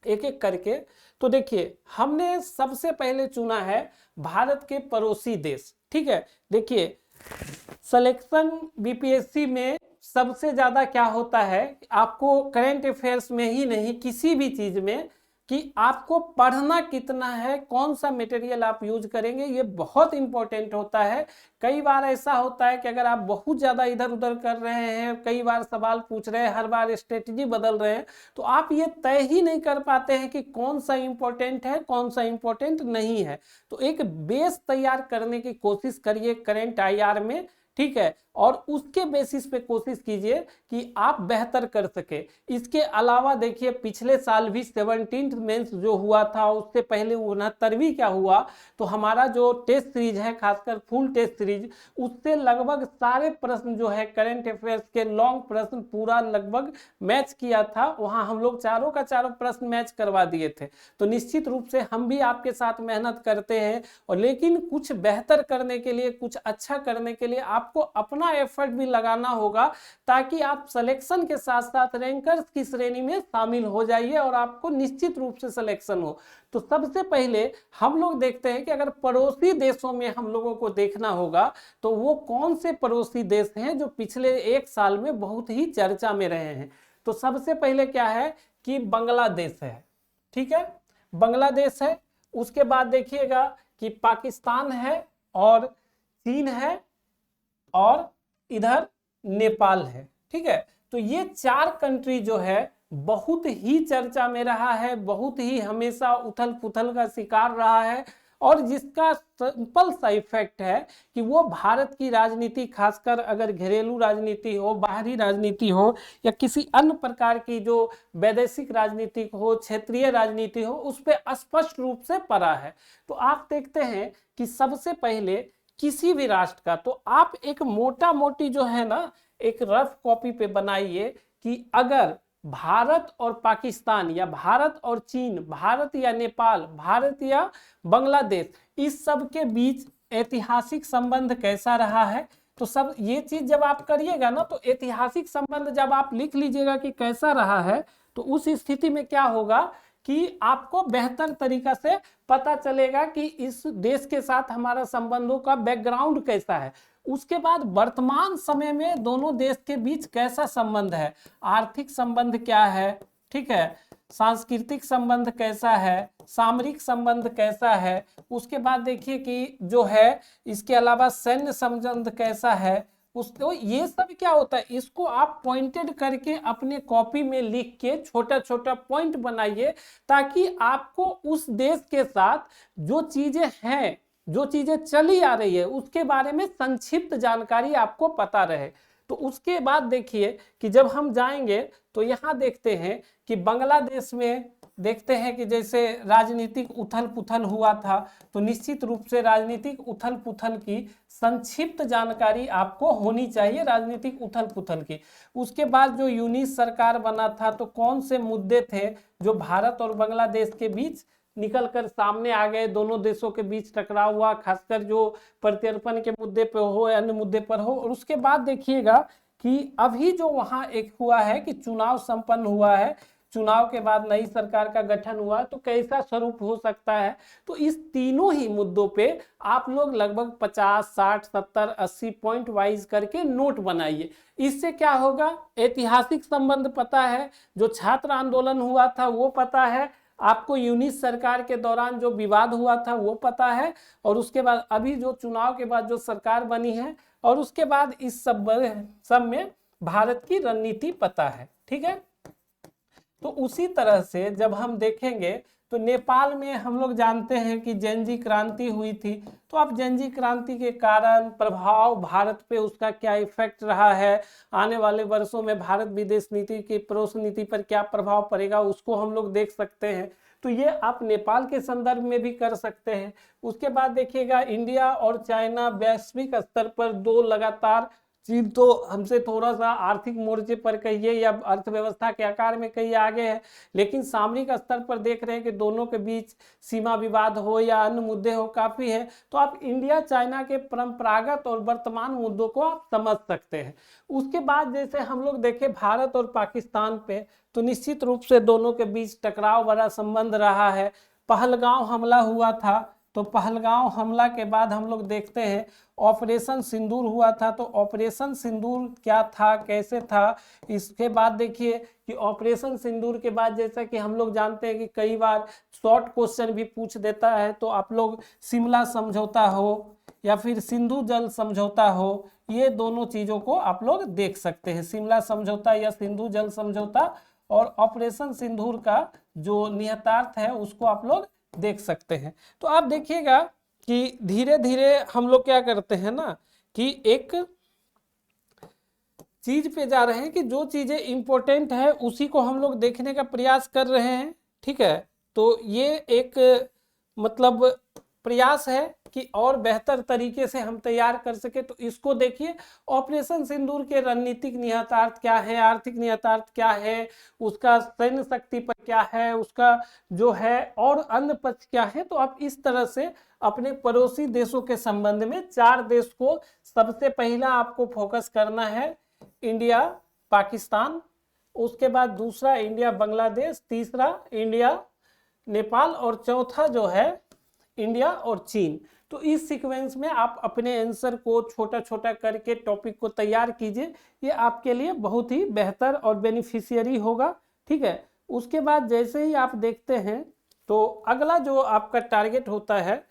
एक एक करके। तो देखिए, हमने सबसे पहले चुना है भारत के पड़ोसी देश। ठीक है, देखिए सिलेक्शन बीपीएससी में सबसे ज्यादा क्या होता है, आपको करंट अफेयर्स में ही नहीं, किसी भी चीज में, कि आपको पढ़ना कितना है, कौन सा मटेरियल आप यूज करेंगे, ये बहुत इंपॉर्टेंट होता है। कई बार ऐसा होता है कि अगर आप बहुत ज्यादा इधर उधर कर रहे हैं, कई बार सवाल पूछ रहे हैं, हर बार स्ट्रेटजी बदल रहे हैं, तो आप ये तय ही नहीं कर पाते हैं कि कौन सा इंपॉर्टेंट है, कौन सा इंपॉर्टेंट नहीं है। तो एक बेस तैयार करने की कोशिश करिए करंट आईआर में। ठीक है, और उसके बेसिस पे कोशिश कीजिए कि आप बेहतर कर सके। इसके अलावा देखिए, पिछले साल भी 17th मेंस जो हुआ था, उससे पहले 69वीं क्या हुआ, तो हमारा जो टेस्ट सीरीज है, खासकर फुल टेस्ट सीरीज, उससे लगभग सारे प्रश्न जो है करंट अफेयर्स के लॉन्ग प्रश्न पूरा लगभग मैच किया था। वहां हम लोग चारों का चारों प्रश्न मैच करवा दिए थे। तो निश्चित रूप से हम भी आपके साथ मेहनत करते हैं, और लेकिन कुछ बेहतर करने के लिए, कुछ अच्छा करने के लिए आपको अपना एफर्ट भी लगाना होगा, ताकि आप सिलेक्शन के साथ साथ रैंकर्स की श्रेणी में शामिल हो जाइए और आपको निश्चित रूप से सिलेक्शन हो। तो सबसे पहले हम लोग देखते हैं कि अगर पड़ोसी देशों में हम लोगों को देखना होगा, तो वो कौन से पड़ोसी देश हैं जो पिछले 1 साल में बहुत ही चर्चा में रहे हैं। तो सबसे पहले क्या है कि बांग्लादेश है। ठीक है, बांग्लादेश है। उसके बाद देखिएगा कि पाकिस्तान है, और चीन है, और इधर नेपाल है। ठीक है, तो ये 4 कंट्री जो है बहुत ही चर्चा में रहा है, बहुत ही हमेशा उथल पुथल का शिकार रहा है, और जिसका सिंपल सा इफेक्ट है कि वो भारत की राजनीति, खासकर अगर घरेलू राजनीति हो, बाहरी राजनीति हो, या किसी अन्य प्रकार की जो वैदेशिक राजनीति हो, क्षेत्रीय राजनीति हो, उस पर स्पष्ट रूप से पड़ा है। तो आप देखते हैं कि सबसे पहले किसी भी राष्ट्र का, तो आप एक मोटा मोटी जो है ना, एक रफ कॉपी पे बनाइए कि अगर भारत और पाकिस्तान या भारत और चीन, भारत या नेपाल, भारत या बांग्लादेश, इस सब के बीच ऐतिहासिक संबंध कैसा रहा है। तो सब ये चीज जब आप करिएगा ना, तो ऐतिहासिक संबंध जब आप लिख लीजिएगा कि कैसा रहा है, तो उस स्थिति में क्या होगा कि आपको बेहतर तरीका से पता चलेगा कि इस देश के साथ हमारा संबंधों का बैकग्राउंड कैसा है। उसके बाद वर्तमान समय में दोनों देश के बीच कैसा संबंध है, आर्थिक संबंध क्या है, ठीक है, सांस्कृतिक संबंध कैसा है, सामरिक संबंध कैसा है, उसके बाद देखिए कि जो है इसके अलावा सैन्य संबंध कैसा है, उसको ये सब क्या होता है, इसको आप पॉइंटेड करके अपने कॉपी में लिख के छोटा छोटा पॉइंट बनाइए, ताकि आपको उस देश के साथ जो चीजें हैं, जो चीजें चली आ रही है, उसके बारे में संक्षिप्त जानकारी आपको पता रहे। तो उसके बाद देखिए कि जब हम जाएंगे तो यहाँ देखते हैं कि बांग्लादेश में देखते हैं कि जैसे राजनीतिक उथल पुथल हुआ था, तो निश्चित रूप से राजनीतिक उथल पुथल की संक्षिप्त जानकारी आपको होनी चाहिए, राजनीतिक उथल पुथल की। उसके बाद जो यूनिस सरकार बना था, तो कौन से मुद्दे थे जो भारत और बांग्लादेश के बीच निकल कर सामने आ गए, दोनों देशों के बीच टकराव हुआ, खासकर जो प्रत्यर्पण के मुद्दे पे हो या अन्य मुद्दे पर हो। और उसके बाद देखिएगा कि अभी जो वहां एक हुआ है कि चुनाव संपन्न हुआ है, चुनाव के बाद नई सरकार का गठन हुआ, तो कैसा स्वरूप हो सकता है। तो इस तीनों ही मुद्दों पे आप लोग लगभग 50, 60, 70, 80 पॉइंट वाइज करके नोट बनाइए। इससे क्या होगा, ऐतिहासिक संबंध पता है, जो छात्र आंदोलन हुआ था वो पता है आपको, यूनिस सरकार के दौरान जो विवाद हुआ था वो पता है, और उसके बाद अभी जो चुनाव के बाद जो सरकार बनी है, और उसके बाद इस सब में भारत की रणनीति पता है, ठीक है। तो उसी तरह से जब हम देखेंगे तो नेपाल में हम लोग जानते हैं कि जेनजी क्रांति हुई थी। तो अब जेनजी क्रांति के कारण प्रभाव भारत पे उसका क्या इफेक्ट रहा है, आने वाले वर्षों में भारत विदेश नीति की पड़ोस नीति पर क्या प्रभाव पड़ेगा, उसको हम लोग देख सकते हैं। तो ये आप नेपाल के संदर्भ में भी कर सकते हैं। उसके बाद देखिएगा इंडिया और चाइना वैश्विक स्तर पर दो लगातार, चीन तो हमसे थोड़ा सा आर्थिक मोर्चे पर कहिए या अर्थव्यवस्था के आकार में कहीं आगे है, लेकिन सामरिक स्तर पर देख रहे हैं कि दोनों के बीच सीमा विवाद हो या अन्य मुद्दे हो काफी है। तो आप इंडिया चाइना के परंपरागत और वर्तमान मुद्दों को आप समझ सकते हैं। उसके बाद जैसे हम लोग देखें भारत और पाकिस्तान पे, तो निश्चित रूप से दोनों के बीच टकराव वाला संबंध रहा है। पहलगांव हमला हुआ था, तो पहलगांव हमला के बाद हम लोग देखते हैं ऑपरेशन सिंदूर हुआ था। तो ऑपरेशन सिंदूर क्या था, कैसे था, इसके बाद देखिए कि ऑपरेशन सिंदूर के बाद जैसा कि हम लोग जानते हैं कि कई बार शॉर्ट क्वेश्चन भी पूछ देता है, तो आप लोग शिमला समझौता हो या फिर सिंधु जल समझौता हो, ये दोनों चीजों को आप लोग देख सकते हैं, शिमला समझौता या सिंधु जल समझौता, और ऑपरेशन सिंदूर का जो निहितार्थ है उसको आप लोग देख सकते हैं। तो आप देखिएगा कि धीरे धीरे हम लोग क्या करते हैं ना, कि एक चीज पे जा रहे हैं कि जो चीजें इंपॉर्टेंट है उसी को हम लोग देखने का प्रयास कर रहे हैं, ठीक है। तो ये एक मतलब प्रयास है कि और बेहतर तरीके से हम तैयार कर सके। तो इसको देखिए, ऑपरेशन सिंदूर के रणनीतिक निहितार्थ क्या है, आर्थिक निहितार्थ क्या है, उसका सैन्य शक्ति पर क्या है, उसका जो है और अन्य पक्ष क्या है। तो आप इस तरह से अपने पड़ोसी देशों के संबंध में 4 देश को सबसे पहला आपको फोकस करना है, इंडिया पाकिस्तान, उसके बाद दूसरा इंडिया बांग्लादेश, तीसरा इंडिया नेपाल, और चौथा जो है इंडिया और चीन। तो इस सीक्वेंस में आप अपने आंसर को छोटा छोटा करके टॉपिक को तैयार कीजिए, ये आपके लिए बहुत ही बेहतर और बेनिफिशियरी होगा, ठीक है। उसके बाद जैसे ही आप देखते हैं तो अगला जो आपका टारगेट होता है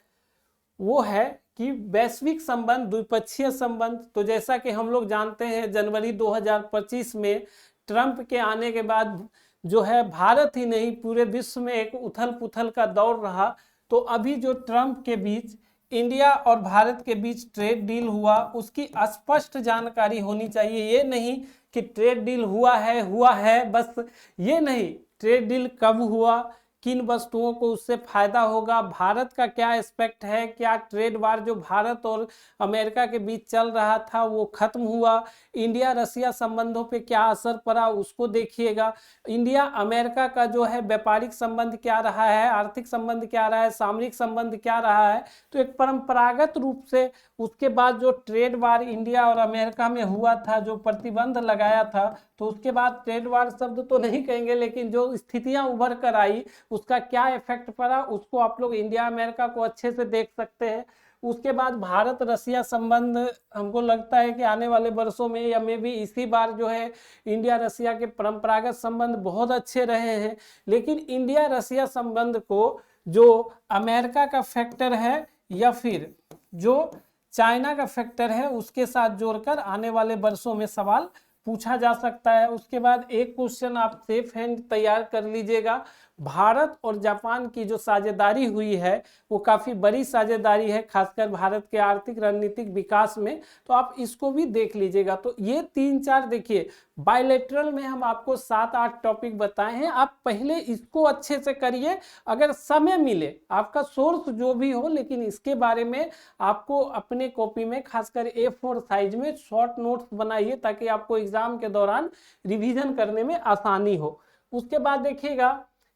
वो है कि वैश्विक संबंध, द्विपक्षीय संबंध। तो जैसा कि हम लोग जानते हैं जनवरी 2025 में ट्रंप के आने के बाद जो है भारत ही नहीं पूरे विश्व में एक उथल पुथल का दौर रहा। तो अभी जो ट्रंप के बीच इंडिया और भारत के बीच ट्रेड डील हुआ, उसकी स्पष्ट जानकारी होनी चाहिए। ये नहीं कि ट्रेड डील हुआ है बस, ये नहीं, ट्रेड डील कब हुआ, किन वस्तुओं को उससे फायदा होगा, भारत का क्या एस्पेक्ट है, क्या ट्रेड वार जो भारत और अमेरिका के बीच चल रहा था वो खत्म हुआ, इंडिया रसिया संबंधों पे क्या असर पड़ा उसको देखिएगा, इंडिया अमेरिका का जो है व्यापारिक संबंध क्या रहा है, आर्थिक संबंध क्या रहा है, सामरिक संबंध क्या रहा है। तो एक परंपरागत रूप से उसके बाद जो ट्रेड वार इंडिया और अमेरिका में हुआ था, जो प्रतिबंध लगाया था, तो उसके बाद ट्रेड वार शब्द तो नहीं कहेंगे, लेकिन जो स्थितियां उभर कर आई उसका क्या इफेक्ट पड़ा उसको आप लोग इंडिया अमेरिका को अच्छे से देख सकते हैं। उसके बाद भारत रसिया संबंध हमको लगता है कि आने वाले वर्षों में या मे भी इसी बार जो है इंडिया रसिया के परंपरागत संबंध बहुत अच्छे रहे हैं, लेकिन इंडिया रसिया संबंध को जो अमेरिका का फैक्टर है या फिर जो चाइना का फैक्टर है उसके साथ जोड़कर आने वाले वर्षों में सवाल पूछा जा सकता है। उसके बाद एक क्वेश्चन आप सेफ हैंड तैयार कर लीजिएगा, भारत और जापान की जो साझेदारी हुई है वो काफी बड़ी साझेदारी है, खासकर भारत के आर्थिक रणनीतिक विकास में, तो आप इसको भी देख लीजिएगा। तो ये 3-4 देखिए बायलैटरल में हम आपको 7-8 टॉपिक बताए हैं, आप पहले इसको अच्छे से करिए, अगर समय मिले आपका सोर्स जो भी हो, लेकिन इसके बारे में आपको अपने कॉपी में खासकर A4 साइज में शॉर्ट नोट्स बनाइए ताकि आपको एग्जाम के दौरान रिवीजन करने में आसानी हो। उसके बाद देखिएगा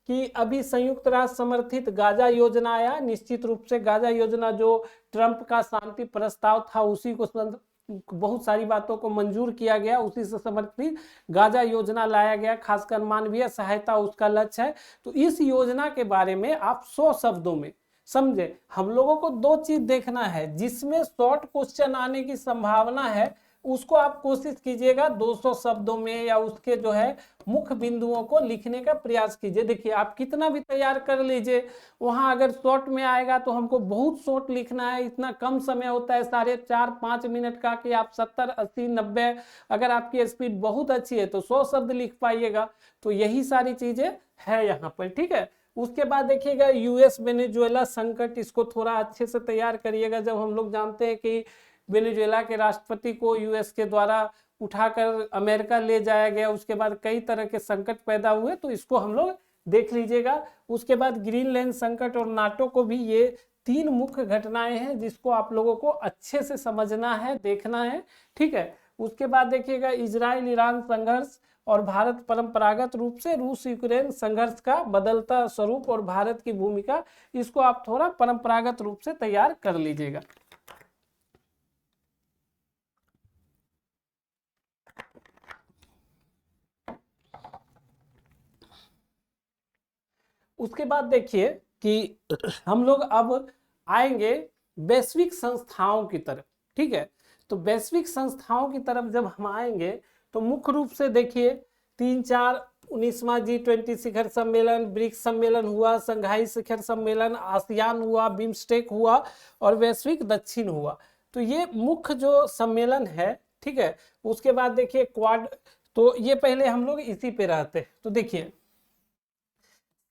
कि अभी संयुक्त राष्ट्र समर्थित गाजा योजना आया, निश्चित रूप से गाजा योजना जो ट्रंप का शांति प्रस्ताव था उसी को बहुत सारी बातों को मंजूर किया गया, उसी से समर्थित गाजा योजना लाया गया, खासकर मानवीय सहायता उसका लक्ष्य है। तो इस योजना के बारे में आप 100 शब्दों में समझे। हम लोगों को 2 चीज देखना है, जिसमें शॉर्ट क्वेश्चन आने की संभावना है उसको आप कोशिश कीजिएगा 200 शब्दों में या उसके जो है मुख्य बिंदुओं को लिखने का प्रयास कीजिए। देखिए आप कितना भी तैयार कर लीजिए, वहां अगर शॉर्ट में आएगा तो हमको बहुत शॉर्ट लिखना है, इतना कम समय होता है 4.5-5 मिनट का कि आप 70, 80, 90 अगर आपकी स्पीड बहुत अच्छी है तो 100 शब्द लिख पाइएगा। तो यही सारी चीजें है यहाँ पर, ठीक है। उसके बाद देखिएगा यूएस वेनेजुएला संकट, इसको थोड़ा अच्छे से तैयार करिएगा। जब हम लोग जानते हैं कि वेनेजुएला के राष्ट्रपति को यूएस के द्वारा उठाकर अमेरिका ले जाया गया, उसके बाद कई तरह के संकट पैदा हुए, तो इसको हम लोग देख लीजिएगा। उसके बाद ग्रीनलैंड संकट और नाटो को भी, ये 3 मुख्य घटनाएं हैं जिसको आप लोगों को अच्छे से समझना है, देखना है, ठीक है। उसके बाद देखिएगा इजराइल ईरान संघर्ष और भारत परंपरागत रूप से रूस यूक्रेन संघर्ष का बदलता स्वरूप और भारत की भूमिका, इसको आप थोड़ा परंपरागत रूप से तैयार कर लीजिएगा। उसके बाद देखिए कि हम लोग अब आएंगे वैश्विक संस्थाओं की तरफ, ठीक है। तो वैश्विक संस्थाओं की तरफ जब हम आएंगे तो मुख्य रूप से देखिए 3-4 19वां G20 शिखर सम्मेलन, ब्रिक्स सम्मेलन हुआ, संघाई शिखर सम्मेलन, आसियान हुआ, बिम्स्टेक हुआ और वैश्विक दक्षिण हुआ। तो ये मुख्य जो सम्मेलन है, ठीक है। उसके बाद देखिए क्वाड, तो ये पहले हम लोग इसी पे रहते हैं। तो देखिए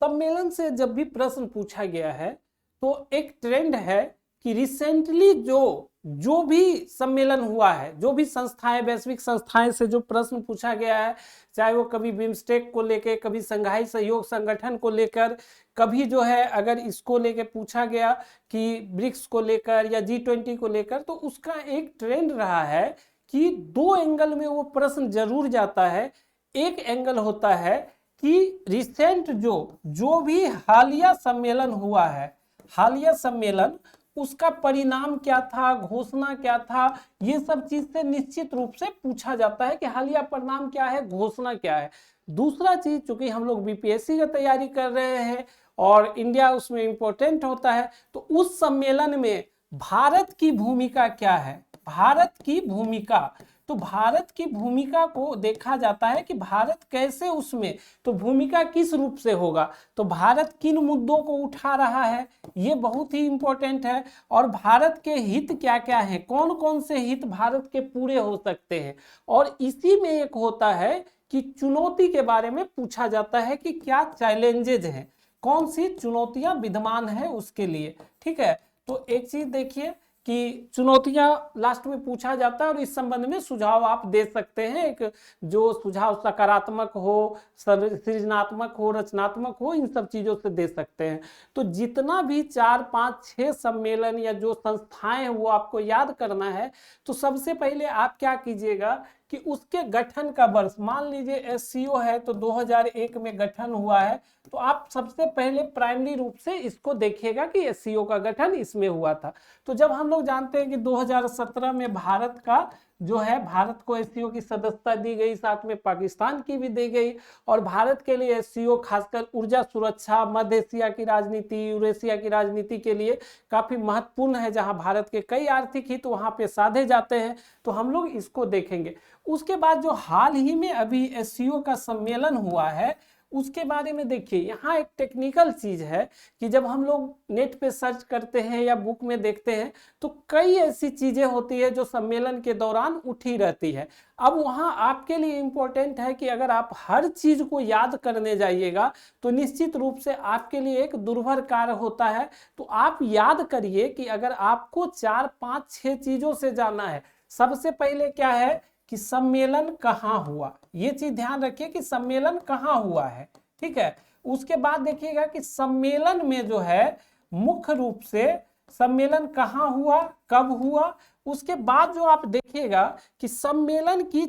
सम्मेलन से जब भी प्रश्न पूछा गया है तो एक ट्रेंड है कि रिसेंटली जो भी सम्मेलन हुआ है, जो भी संस्थाएं, वैश्विक संस्थाएं से जो प्रश्न पूछा गया है, चाहे वो कभी बिम्स्टेक को लेकर, कभी संघाई सहयोग संगठन को लेकर, कभी जो है अगर इसको लेकर पूछा गया कि ब्रिक्स को लेकर या G20 को लेकर, तो उसका एक ट्रेंड रहा है कि 2 एंगल में वो प्रश्न जरूर जाता है। एक एंगल होता है कि रिसेंट जो भी हालिया सम्मेलन हुआ है, हालिया सम्मेलन उसका परिणाम क्या था, घोषणा क्या था, ये सब चीज से निश्चित रूप से पूछा जाता है कि हालिया परिणाम क्या है, घोषणा क्या है। दूसरा चीज, चूंकि हम लोग बीपीएससी की तैयारी कर रहे हैं और इंडिया उसमें इंपॉर्टेंट होता है, तो उस सम्मेलन में भारत की भूमिका क्या है, भारत की भूमिका, तो भारत की भूमिका को देखा जाता है कि भारत कैसे उसमें, तो भूमिका किस रूप से होगा, तो भारत किन मुद्दों को उठा रहा है, ये बहुत ही इंपॉर्टेंट है। और भारत के हित क्या क्या है, कौन कौन से हित भारत के पूरे हो सकते हैं। और इसी में एक होता है कि चुनौती के बारे में पूछा जाता है कि क्या चैलेंजेज हैं, कौन सी चुनौतियां विद्यमान है उसके लिए, ठीक है। तो एक चीज देखिए कि चुनौतियां लास्ट में पूछा जाता है और इस संबंध में सुझाव आप दे सकते हैं, एक जो सुझाव सकारात्मक हो, सृजनात्मक हो, रचनात्मक हो, इन सब चीजों से दे सकते हैं। तो जितना भी 4, 5, 6 सम्मेलन या जो संस्थाएं हैं वो आपको याद करना है। तो सबसे पहले आप क्या कीजिएगा कि उसके गठन का वर्ष, मान लीजिए एससीओ है तो 2001 में गठन हुआ है, तो आप सबसे पहले प्राइमरी रूप से इसको देखिएगा कि एससीओ का गठन इसमें हुआ था। तो जब हम लोग जानते हैं कि 2017 में भारत का जो है, भारत को एससीओ की सदस्यता दी गई, साथ में पाकिस्तान की भी दी गई, और भारत के लिए एससीओ खासकर ऊर्जा सुरक्षा, मध्य एशिया की राजनीति, यूरेशिया की राजनीति के लिए काफी महत्वपूर्ण है, जहां भारत के कई आर्थिक हित वहां पे साधे जाते हैं। तो हम लोग इसको देखेंगे। उसके बाद जो हाल ही में अभी एससीओ का सम्मेलन हुआ है उसके बारे में देखिए। यहाँ एक टेक्निकल चीज है कि जब हम लोग नेट पे सर्च करते हैं या बुक में देखते हैं तो कई ऐसी चीजें होती है जो सम्मेलन के दौरान उठी रहती है। अब वहाँ आपके लिए इम्पोर्टेंट है कि अगर आप हर चीज को याद करने जाइएगा तो निश्चित रूप से आपके लिए एक दुर्भर कार्य होता है। तो आप याद करिए कि अगर आपको 4, 5, 6 चीजों से जाना है, सबसे पहले क्या है कि सम्मेलन कहाँ हुआ, ये चीज ध्यान रखिए कि सम्मेलन कहाँ हुआ है, ठीक है। उसके बाद देखिएगा कि सम्मेलन में जो है मुख्य रूप से सम्मेलन कहाँ हुआ, कब हुआ। उसके बाद जो आप देखिएगा कि सम्मेलन की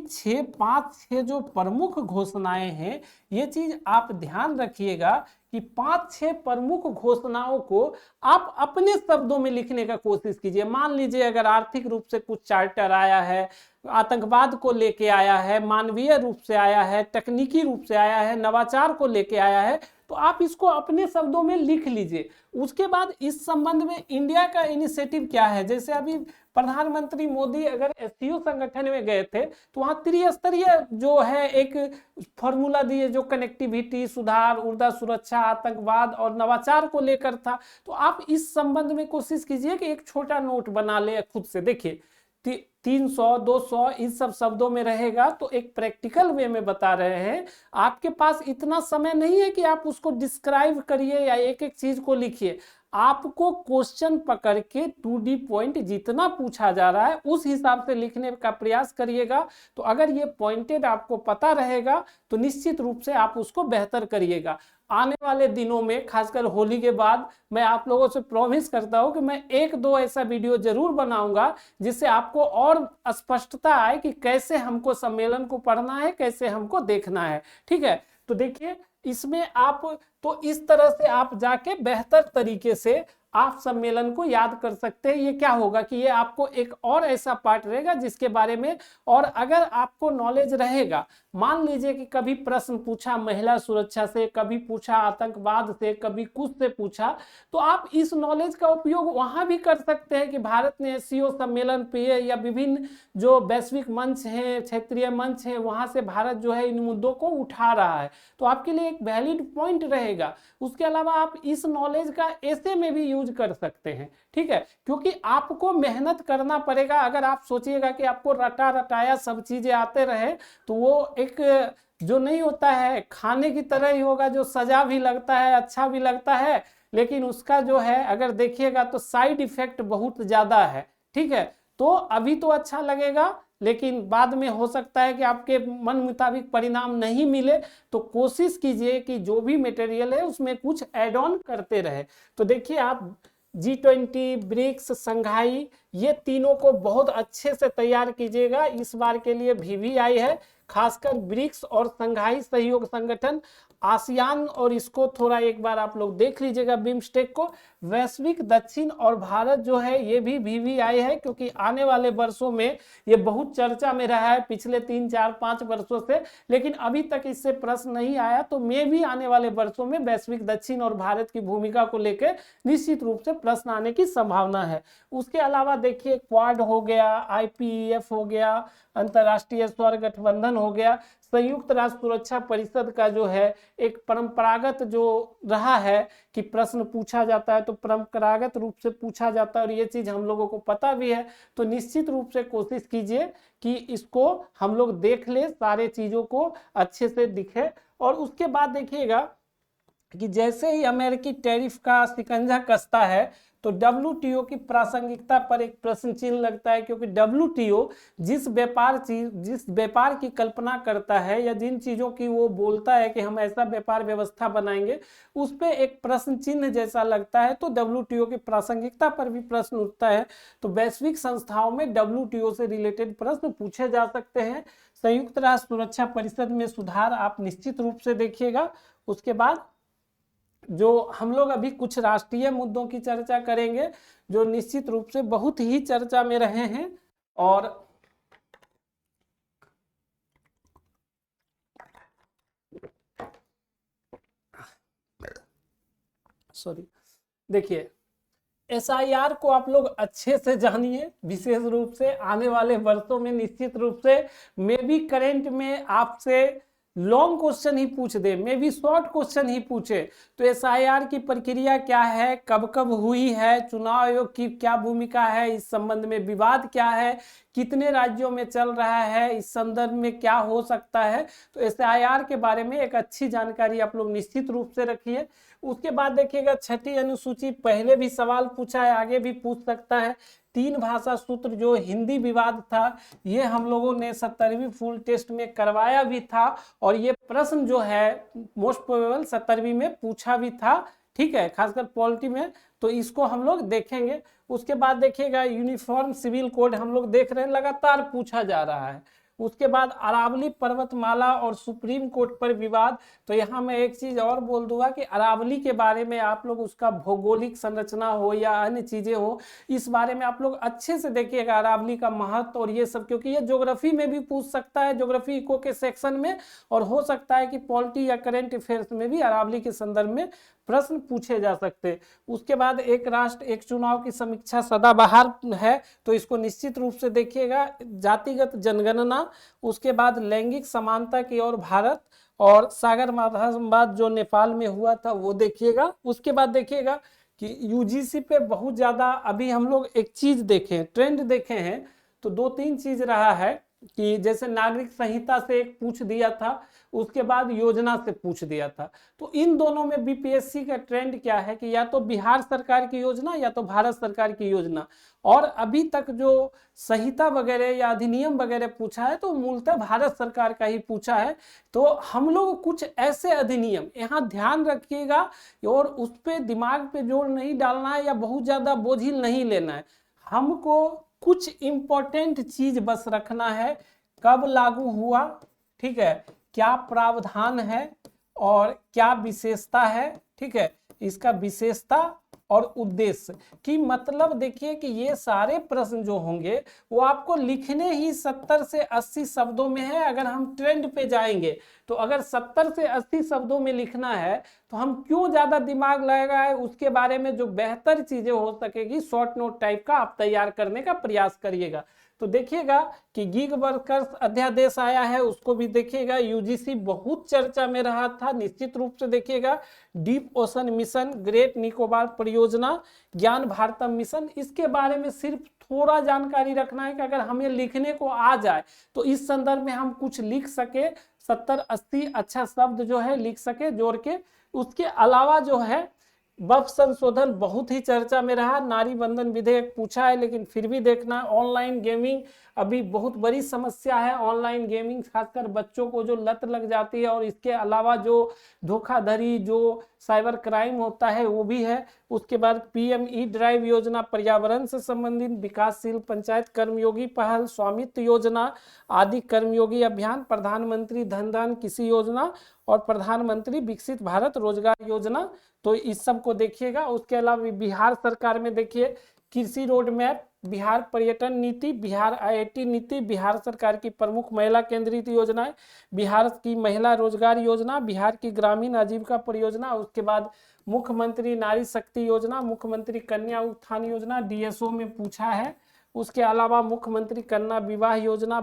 5-6 जो प्रमुख घोषणाएं हैं, ये चीज आप ध्यान रखिएगा कि 5-6 प्रमुख घोषणाओं को आप अपने शब्दों में लिखने का कोशिश कीजिए। मान लीजिए अगर आर्थिक रूप से कुछ चार्टर आया है, आतंकवाद को लेके आया है, मानवीय रूप से आया है, तकनीकी रूप से आया है, नवाचार को लेके आया है, तो आप इसको अपने शब्दों में लिख लीजिए। उसके बाद इस संबंध में इंडिया का इनिशिएटिव क्या है। जैसे अभी प्रधानमंत्री मोदी अगर एससीओ संगठन में गए थे तो वहां त्रिस्तरीय जो है एक फॉर्मूला दिए जो कनेक्टिविटी, सुधार, ऊर्जा सुरक्षा, आतंकवाद और नवाचार को लेकर था। तो आप इस संबंध में कोशिश कीजिए कि एक छोटा नोट बना ले खुद से। देखिए 300, 200 इन सब शब्दों में रहेगा तो एक प्रैक्टिकल वे में बता रहे हैं। आपके पास इतना समय नहीं है कि आप उसको डिस्क्राइब करिए या एक एक चीज को लिखिए। आपको क्वेश्चन पकड़ के 2D पॉइंट जितना पूछा जा रहा है उस हिसाब से लिखने का प्रयास करिएगा। तो अगर ये पॉइंटेड आपको पता रहेगा तो निश्चित रूप से आप उसको बेहतर करिएगा। आने वाले दिनों में खासकर होली के बाद मैं आप लोगों से प्रॉमिस करता हूं कि मैं 1-2 ऐसा वीडियो जरूर बनाऊंगा जिससे आपको और स्पष्टता आए कि कैसे हमको सम्मेलन को पढ़ना है, कैसे हमको देखना है, ठीक है। तो देखिए इसमें आप तो इस तरह से आप जाके बेहतर तरीके से आप सम्मेलन को याद कर सकते हैं। ये क्या होगा कि ये आपको एक और ऐसा पार्ट रहेगा जिसके बारे में, और अगर आपको नॉलेज रहेगा, मान लीजिए कि कभी प्रश्न पूछा महिला सुरक्षा से, कभी पूछा आतंकवाद से, कभी कुछ से पूछा, तो आप इस नॉलेज का उपयोग वहां भी कर सकते हैं कि भारत ने एससीओ सम्मेलन पे या विभिन्न जो वैश्विक मंच हैं, क्षेत्रीय मंच हैं, वहां से भारत जो है इन मुद्दों को उठा रहा है। तो आपके लिए एक वैलिड पॉइंट रहेगा। उसके अलावा आप इस नॉलेज का ऐसे में भी यूज कर सकते हैं, ठीक है, क्योंकि आपको मेहनत करना पड़ेगा। अगर आप सोचिएगा कि आपको रटा रटाया सब चीजें आते रहे तो वो एक जो नहीं होता है खाने की तरह ही होगा, जो सजा भी लगता है, अच्छा भी लगता है, लेकिन उसका जो है अगर देखिएगा तो साइड इफेक्ट बहुत ज्यादा है, ठीक है। तो अभी तो अच्छा लगेगा लेकिन बाद में हो सकता है कि आपके मन मुताबिक परिणाम नहीं मिले। तो कोशिश कीजिए कि जो भी मटेरियल है उसमें कुछ ऐड ऑन करते रहे। तो देखिए आप G20, ब्रिक्स, संघाई, ये तीनों को बहुत अच्छे से तैयार कीजिएगा। इस बार के लिए VVI है, खासकर ब्रिक्स और संघाई सहयोग संगठन, आसियान, और इसको थोड़ा एक बार आप लोग देख लीजिएगा बिम्स्टेक को। वैश्विक दक्षिण और भारत जो है ये भी VVI है, क्योंकि आने वाले वर्षों में ये बहुत चर्चा में रहा है पिछले 3, 4, 5 वर्षों से, लेकिन अभी तक इससे प्रश्न नहीं आया। तो मैं भी आने वाले वर्षों में वैश्विक दक्षिण और भारत की भूमिका को लेकर निश्चित रूप से प्रश्न आने की संभावना है। उसके अलावा देखिए क्वाड हो गया, IPEF हो गया, अंतर्राष्ट्रीय सौर गठबंधन हो गया, संयुक्त राष्ट्र सुरक्षा परिषद का जो है एक परंपरागत जो रहा है कि प्रश्न पूछा जाता है तो परंपरागत रूप से पूछा जाता है, और ये चीज हम लोगों को पता भी है। तो निश्चित रूप से कोशिश कीजिए कि इसको हम लोग देख ले, सारे चीजों को अच्छे से दिखे। और उसके बाद देखिएगा कि जैसे ही अमेरिकी टैरिफ का शिकंजा कसता है तो डब्ल्यूटीओ की प्रासंगिकता पर एक प्रश्न चिन्ह लगता है, क्योंकि डब्ल्यूटीओ जिस व्यापार की कल्पना करता है या जिन चीजों की वो बोलता है कि हम ऐसा व्यापार व्यवस्था बनाएंगे, उस पे एक प्रश्न चिन्ह जैसा लगता है। तो डब्ल्यूटीओ की प्रासंगिकता पर भी प्रश्न उठता है। तो वैश्विक संस्थाओं में डब्ल्यूटीओ से रिलेटेड प्रश्न पूछे जा सकते हैं। संयुक्त राष्ट्र सुरक्षा परिषद में सुधार आप निश्चित रूप से देखिएगा। उसके बाद जो हम लोग अभी कुछ राष्ट्रीय मुद्दों की चर्चा करेंगे जो निश्चित रूप से बहुत ही चर्चा में रहे हैं। और सॉरी, देखिए SIR को आप लोग अच्छे से जानिए, विशेष रूप से आने वाले वर्षों में निश्चित रूप से मे बी करेंट में आपसे लॉन्ग क्वेश्चन ही पूछ दे, मे बी शॉर्ट क्वेश्चन ही पूछे। तो SIR की प्रक्रिया क्या है, कब कब हुई है, चुनाव आयोग की क्या भूमिका है, इस संबंध में विवाद क्या है, कितने राज्यों में चल रहा है, इस संदर्भ में क्या हो सकता है। तो SIR के बारे में एक अच्छी जानकारी आप लोग निश्चित रूप से रखिए। उसके बाद देखिएगा छठी अनुसूची, पहले भी सवाल पूछा है, आगे भी पूछ सकता है। 3 भाषा सूत्र जो हिंदी विवाद था, ये हम लोगों ने 70वीं फुल टेस्ट में करवाया भी था, और ये प्रश्न जो है मोस्ट प्रोबेबल 70वीं में पूछा भी था, ठीक है, खासकर पॉलिटी में। तो इसको हम लोग देखेंगे। उसके बाद देखिएगा यूनिफॉर्म सिविल कोड हम लोग देख रहे हैं, लगातार पूछा जा रहा है। उसके बाद अरावली पर्वतमाला और सुप्रीम कोर्ट पर विवाद। तो यहाँ मैं एक चीज और बोल दूंगा कि अरावली के बारे में आप लोग उसका भौगोलिक संरचना हो या अन्य चीजें हो, इस बारे में आप लोग अच्छे से देखिएगा अरावली का महत्व और ये सब, क्योंकि ये ज्योग्राफी में भी पूछ सकता है, ज्योग्राफी इको के सेक्शन में, और हो सकता है कि पॉलिटी या करेंट अफेयर्स में भी अरावली के संदर्भ में प्रश्न पूछे जा सकते। उसके बाद एक राष्ट्र एक चुनाव की समीक्षा सदाबहार है, तो इसको निश्चित रूप से देखिएगा। जातिगत जनगणना, उसके बाद लैंगिक समानता की ओर भारत, और सागर माथाबाद जो नेपाल में हुआ था वो देखिएगा। उसके बाद देखिएगा कि यूजीसी पे बहुत ज्यादा अभी हम लोग एक चीज देखें, ट्रेंड देखे हैं, तो 2-3 चीज रहा है कि जैसे नागरिक संहिता से एक पूछ दिया था, उसके बाद योजना से पूछ दिया था। तो इन दोनों में बीपीएससी का ट्रेंड क्या है कि या तो बिहार सरकार की योजना या तो भारत सरकार की योजना, और अभी तक जो संहिता वगैरह या अधिनियम वगैरह पूछा है तो मूलतः भारत सरकार का ही पूछा है। तो हम लोग कुछ ऐसे अधिनियम यहाँ ध्यान रखिएगा, और उस पर दिमाग पे जोर नहीं डालना है या बहुत ज्यादा बोझिल नहीं लेना है। हमको कुछ इंपॉर्टेंट चीज बस रखना है, कब लागू हुआ, ठीक है, क्या प्रावधान है और क्या विशेषता है, ठीक है, इसका विशेषता और उद्देश्य की मतलब देखिए कि ये सारे प्रश्न जो होंगे वो आपको लिखने ही 70 से 80 शब्दों में है। अगर हम ट्रेंड पे जाएंगे तो अगर 70 से 80 शब्दों में लिखना है तो हम क्यों ज्यादा दिमाग लगाए, उसके बारे में जो बेहतर चीजें हो सकेगी शॉर्ट नोट टाइप का आप तैयार करने का प्रयास करिएगा। तो देखिएगा कि गिग वर्कर्स अध्यादेश आया है, उसको भी देखिएगा। यूजीसी बहुत चर्चा में रहा था, निश्चित रूप से देखिएगा। Deep ocean mission, great Nicobar परियोजना, ज्ञान भारतम मिशन, इसके बारे में सिर्फ थोड़ा जानकारी रखना है कि अगर हमें लिखने को आ जाए तो इस संदर्भ में हम कुछ लिख सके, 70-80 अच्छा शब्द जो है लिख सके जोड़ के। उसके अलावा जो है वक्फ संशोधन बहुत ही चर्चा में रहा, नारी बंधन विधेयक पूछा है, लेकिन फिर भी देखना ऑनलाइन गेमिंग अभी बहुत बड़ी समस्या है। ऑनलाइन गेमिंग खासकर बच्चों को जो लत लग जाती है, और इसके अलावा जो धोखाधड़ी जो साइबर क्राइम होता है वो भी है। उसके बाद PME ड्राइव योजना, पर्यावरण से संबंधित विकासशील पंचायत कर्मयोगी पहल, स्वामित्व योजना आदि कर्मयोगी अभियान, प्रधानमंत्री धन दान किसी योजना, और प्रधानमंत्री विकसित भारत रोजगार योजना। तो इस सब को देखिएगा। उसके अलावा बिहार सरकार में देखिए कृषि रोड मैप, बिहार पर्यटन नीति, बिहार IIT नीति, बिहार सरकार की प्रमुख महिला केंद्रित योजनाएं, बिहार की महिला रोजगार योजना, बिहार की ग्रामीण आजीविका परियोजना, उसके बाद मुख्यमंत्री नारी शक्ति योजना, मुख्यमंत्री कन्या उत्थान योजना, DSO में पूछा है। उसके अलावा मुख्यमंत्री कन्या विवाह योजना,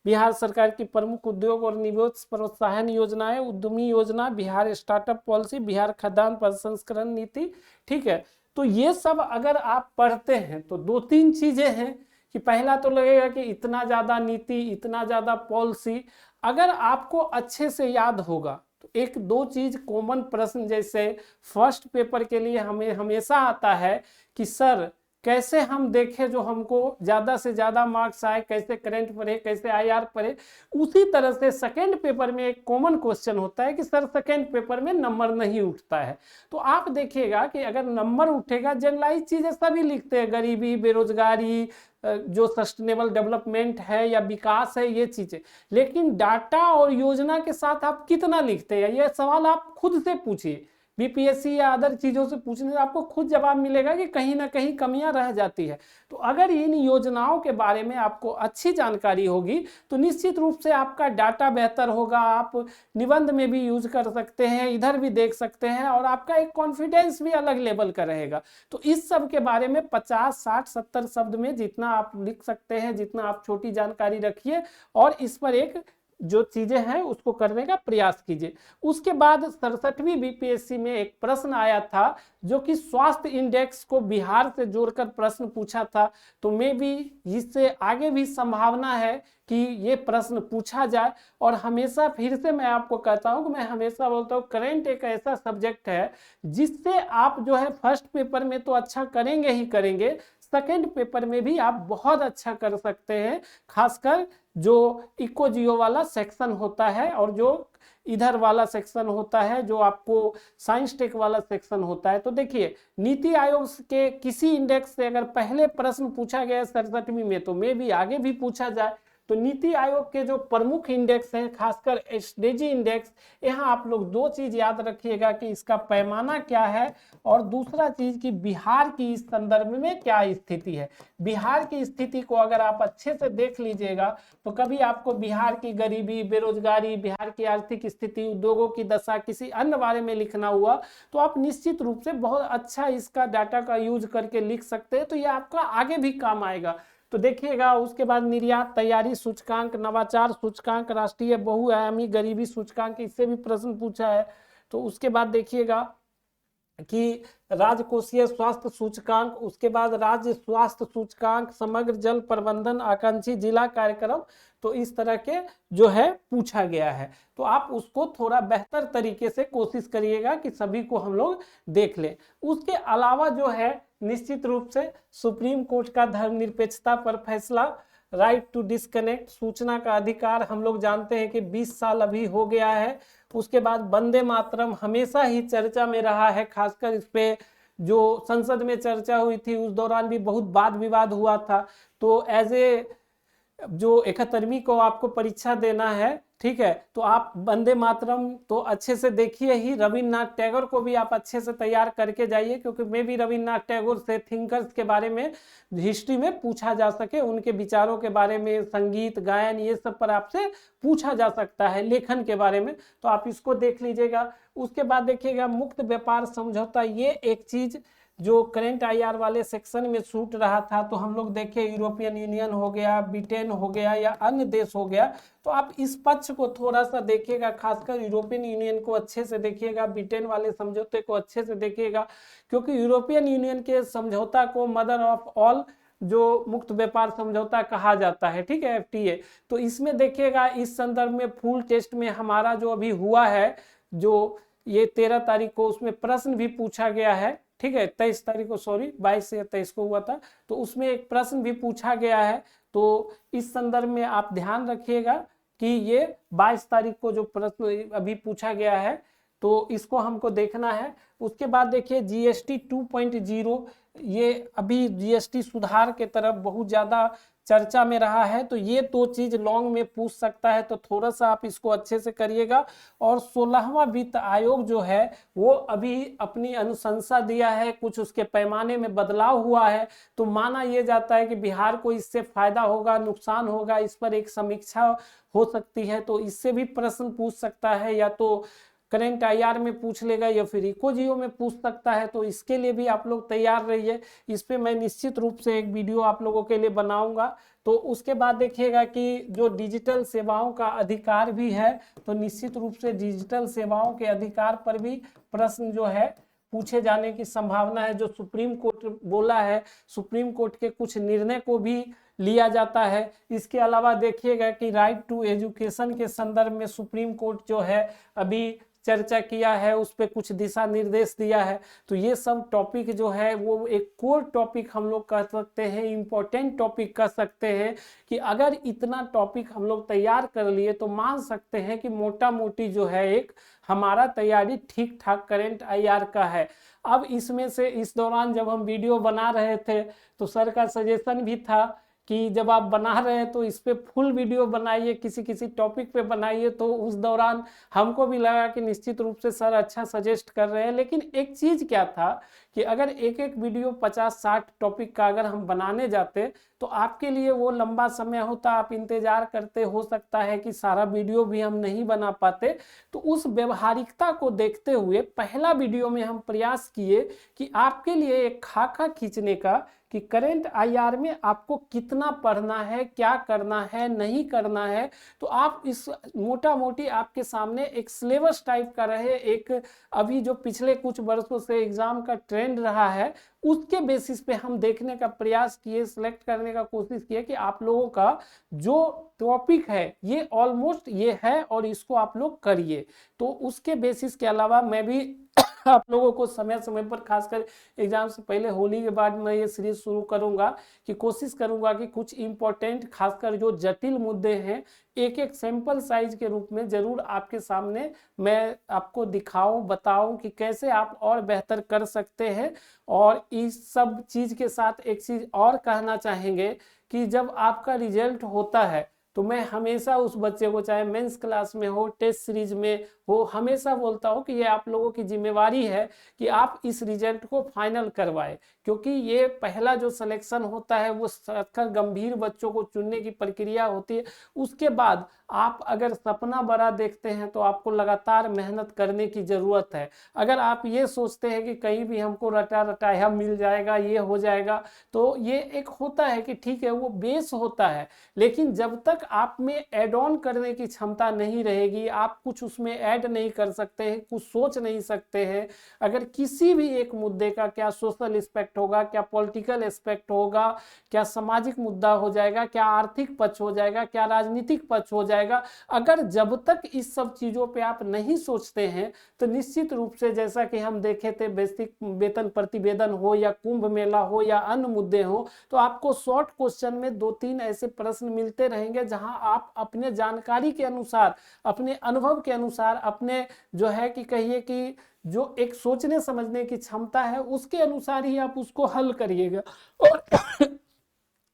बिहार सरकार की प्रमुख उद्योग और निवेश प्रोत्साहन योजनाएं, उद्यमी योजना, बिहार स्टार्टअप पॉलिसी, बिहार खाद्यान्न प्रसंस्करण नीति, ठीक है। तो ये सब अगर आप पढ़ते हैं तो 2-3 चीजें हैं कि पहला तो लगेगा कि इतना ज्यादा नीति, इतना ज्यादा पॉलिसी, अगर आपको अच्छे से याद होगा तो एक दो चीज कॉमन प्रश्न जैसे फर्स्ट पेपर के लिए हमें हमेशा आता है कि सर कैसे हम देखें जो हमको ज्यादा से ज्यादा मार्क्स आए, कैसे करंट पढ़े, कैसे आईआर पढ़े। उसी तरह से सेकंड पेपर में एक कॉमन क्वेश्चन होता है कि सर सेकंड पेपर में नंबर नहीं उठता है। तो आप देखिएगा कि अगर नंबर उठेगा, जनरलाइज चीजें सभी लिखते हैं, गरीबी, बेरोजगारी, जो सस्टेनेबल डेवलपमेंट है या विकास है, ये चीजें, लेकिन डाटा और योजना के साथ आप कितना लिखते हैं, ये सवाल आप खुद से पूछिए। बीपीएससी या अदर चीजों से पूछने से आपको खुद जवाब मिलेगा कि कहीं ना कहीं कमियां रह जाती है। तो अगर इन योजनाओं के बारे में आपको अच्छी जानकारी होगी तो निश्चित रूप से आपका डाटा बेहतर होगा, आप निबंध में भी यूज कर सकते हैं, इधर भी देख सकते हैं, और आपका एक कॉन्फिडेंस भी अलग लेवल का रहेगा। तो इस सब के बारे में 50, 60, 70 शब्द में जितना आप लिख सकते हैं, जितना आप छोटी जानकारी रखिए और इस पर एक जो चीजें हैं उसको करने का प्रयास कीजिए। उसके बाद 67वीं बीपीएससी में एक प्रश्न आया था जो कि स्वास्थ्य इंडेक्स को बिहार से जोड़कर प्रश्न पूछा था। तो मैं भी इससे आगे भी संभावना है कि ये प्रश्न पूछा जाए। और हमेशा फिर से मैं आपको कहता हूं कि मैं हमेशा बोलता हूं करंट एक ऐसा सब्जेक्ट है जिससे आप जो है फर्स्ट पेपर में तो अच्छा करेंगे ही करेंगे, सेकंड पेपर में भी आप बहुत अच्छा कर सकते हैं। खासकर जो इको जियो वाला सेक्शन होता है और जो इधर वाला सेक्शन होता है, जो आपको साइंस टेक वाला सेक्शन होता है। तो देखिए नीति आयोग के किसी इंडेक्स से अगर पहले प्रश्न पूछा गया 67वीं में, तो मैं भी आगे भी पूछा जाए तो नीति आयोग के जो प्रमुख इंडेक्स हैं, खासकर एसडीजी इंडेक्स, यहाँ आप लोग दो चीज याद रखिएगा कि इसका पैमाना क्या है और दूसरा चीज कि बिहार की इस संदर्भ में क्या स्थिति है। बिहार की स्थिति को अगर आप अच्छे से देख लीजिएगा तो कभी आपको बिहार की गरीबी, बेरोजगारी, बिहार की आर्थिक स्थिति, उद्योगों की दशा, किसी अन्य बारे में लिखना हुआ तो आप निश्चित रूप से बहुत अच्छा इसका डाटा का यूज करके लिख सकते हैं। तो ये आपका आगे भी काम आएगा। तो देखिएगा उसके बाद निर्यात तैयारी सूचकांक, नवाचार सूचकांक, राष्ट्रीय बहुआयामी गरीबी सूचकांक, इससे भी प्रश्न पूछा है। तो उसके बाद देखिएगा कि राजकोषीय स्वास्थ्य सूचकांक, उसके बाद राज्य स्वास्थ्य सूचकांक, समग्र जल प्रबंधन, आकांक्षी जिला कार्यक्रम, तो इस तरह के जो है पूछा गया है। तो आप उसको थोड़ा बेहतर तरीके से कोशिश करिएगा कि सभी को हम लोग देख लें। उसके अलावा जो है निश्चित रूप से सुप्रीम कोर्ट का धर्मनिरपेक्षता पर फैसला, राइट टू डिस्कनेक्ट, सूचना का अधिकार, हम लोग जानते हैं कि 20 साल अभी हो गया है। उसके बाद वंदे मातरम हमेशा ही चर्चा में रहा है, खासकर इस पे जो संसद में चर्चा हुई थी उस दौरान भी बहुत वाद विवाद हुआ था। तो एज ए जो 71वीं को आपको परीक्षा देना है, ठीक है, तो आप वंदे मातरम तो अच्छे से देखिए ही, रविन्द्रनाथ टैगोर को भी आप अच्छे से तैयार करके जाइए, क्योंकि मैं भी रविन्द्रनाथ टैगोर से थिंकर्स के बारे में हिस्ट्री में पूछा जा सके, उनके विचारों के बारे में, संगीत गायन ये सब पर आपसे पूछा जा सकता है, लेखन के बारे में, तो आप इसको देख लीजिएगा। उसके बाद देखिएगा मुक्त व्यापार समझौता, ये एक चीज जो करंट आईआर वाले सेक्शन में छूट रहा था। तो हम लोग देखें यूरोपियन यूनियन हो गया, ब्रिटेन हो गया या अन्य देश हो गया, तो आप इस पक्ष को थोड़ा सा देखिएगा, खासकर यूरोपियन यूनियन को अच्छे से देखिएगा, ब्रिटेन वाले समझौते को अच्छे से देखिएगा, क्योंकि यूरोपियन यूनियन के समझौता को मदर ऑफ ऑल जो मुक्त व्यापार समझौता कहा जाता है, ठीक है, एफटीए। तो इसमें देखिएगा इस संदर्भ में फुल टेस्ट में हमारा जो अभी हुआ है, जो ये 13 तारीख को, उसमें प्रश्न भी पूछा गया है, ठीक है, 23 तारीख को, सॉरी 22 या 23 को हुआ था, तो उसमें एक प्रश्न भी पूछा गया है। तो इस संदर्भ में आप ध्यान रखिएगा कि ये 22 तारीख को जो प्रश्न अभी पूछा गया है तो इसको हमको देखना है। उसके बाद देखिए जीएसटी 2.0, ये अभी जीएसटी सुधार के तरफ बहुत ज्यादा चर्चा में रहा है, तो ये दो चीज लॉन्ग में पूछ सकता है, तो थोड़ा सा आप इसको अच्छे से करिएगा। और 16वां वित्त आयोग जो है वो अभी अपनी अनुशंसा दिया है, कुछ उसके पैमाने में बदलाव हुआ है, तो माना यह जाता है कि बिहार को इससे फायदा होगा, नुकसान होगा, इस पर एक समीक्षा हो सकती है। तो इससे भी प्रश्न पूछ सकता है, या तो करंट आईआर में पूछ लेगा या फिर इको जियो में पूछ सकता है। तो इसके लिए भी आप लोग तैयार रहिए, इस पे मैं निश्चित रूप से एक वीडियो आप लोगों के लिए बनाऊंगा। तो उसके बाद देखिएगा कि जो डिजिटल सेवाओं का अधिकार भी है, तो निश्चित रूप से डिजिटल सेवाओं के अधिकार पर भी प्रश्न जो है पूछे जाने की संभावना है। जो सुप्रीम कोर्ट बोला है, सुप्रीम कोर्ट के कुछ निर्णय को भी लिया जाता है। इसके अलावा देखिएगा कि राइट टू एजुकेशन के संदर्भ में सुप्रीम कोर्ट जो है अभी चर्चा किया है, उस पर कुछ दिशा निर्देश दिया है। तो ये सब टॉपिक जो है वो एक कोर टॉपिक हम लोग कह सकते हैं, इम्पोर्टेंट टॉपिक कह सकते हैं कि अगर इतना टॉपिक हम लोग तैयार कर लिए तो मान सकते हैं कि मोटा मोटी जो है एक हमारा तैयारी ठीक ठाक करंट IR का है। अब इसमें से इस दौरान जब हम वीडियो बना रहे थे तो सर का सजेशन भी था कि जब आप बना रहे हैं तो इस पे फुल वीडियो बनाइए, किसी किसी टॉपिक पे बनाइए। तो उस दौरान हमको भी लगा कि निश्चित रूप से सर अच्छा सजेस्ट कर रहे हैं, लेकिन एक चीज़ क्या था कि अगर एक एक वीडियो 50-60 टॉपिक का अगर हम बनाने जाते तो आपके लिए वो लंबा समय होता, आप इंतजार करते, हो सकता है कि सारा वीडियो भी हम नहीं बना पाते। तो उस व्यवहारिकता को देखते हुए पहला वीडियो में हम प्रयास किए कि आपके लिए एक खाका खींचने का कि करंट IR में आपको कितना पढ़ना है, क्या करना है, नहीं करना है। तो आप इस मोटा मोटी आपके सामने एक सिलेबस टाइप का रहे, एक अभी जो पिछले कुछ वर्षों से एग्जाम का ट्रेंड रहा है उसके बेसिस पे हम देखने का प्रयास किए, सिलेक्ट करने का कोशिश किए कि आप लोगों का जो टॉपिक है ये ऑलमोस्ट ये है और इसको आप लोग करिए। तो उसके बेसिस के अलावा मैं भी आप लोगों को समय समय पर, खासकर एग्जाम से पहले होली के बाद मैं ये सीरीज शुरू करूंगा कि कोशिश करूंगा कि कुछ इंपॉर्टेंट खासकर जो जटिल मुद्दे हैं एक एक सैंपल साइज के रूप में जरूर आपके सामने मैं आपको दिखाऊं, बताऊं कि कैसे आप और बेहतर कर सकते हैं। और इस सब चीज के साथ एक चीज और कहना चाहेंगे कि जब आपका रिजल्ट होता है तो मैं हमेशा उस बच्चे को, चाहे मेंस क्लास में हो, टेस्ट सीरीज में हो, हमेशा बोलता हूँ कि ये आप लोगों की जिम्मेवारी है कि आप इस रिजल्ट को फाइनल करवाएं, क्योंकि ये पहला जो सिलेक्शन होता है वो अक्सर गंभीर बच्चों को चुनने की प्रक्रिया होती है। उसके बाद आप अगर सपना बड़ा देखते हैं तो आपको लगातार मेहनत करने की ज़रूरत है। अगर आप ये सोचते हैं कि कहीं भी हमको रटा रटाया मिल जाएगा, ये हो जाएगा, तो ये एक होता है कि ठीक है वो बेस होता है, लेकिन जब तक आप में एड ऑन करने की क्षमता नहीं रहेगी, आप कुछ उसमें ऐड नहीं कर सकते हैं, कुछ सोच नहीं सकते हैं। अगर किसी भी एक मुद्दे का, क्या सोशल एस्पेक्ट होगा, क्या पॉलिटिकल एस्पेक्ट होगा, क्या सामाजिक मुद्दा हो जाएगा, क्या आर्थिक पक्ष हो जाएगा, क्या राजनीतिक पक्ष हो जाएगा, अगर जब तक इस सब चीज़ों पे आप नहीं सोचते हैं तो निश्चित रूप से, जैसा कि हम देखे थे बेसिक वेतन प्रतिवेदन हो या कुंभ मेला हो या अन्य मुद्दे हो, तो आपको शॉर्ट क्वेश्चन में 2-3 ऐसे प्रश्न मिलते रहेंगे जहां आप अपने जानकारी के अनुसार, अपने अनुभव के अनुसार, अपने जो है कि कहिए कि जो एक सोचने समझने की क्षमता है उसके अनुसार ही आप उसको हल करिएगा। और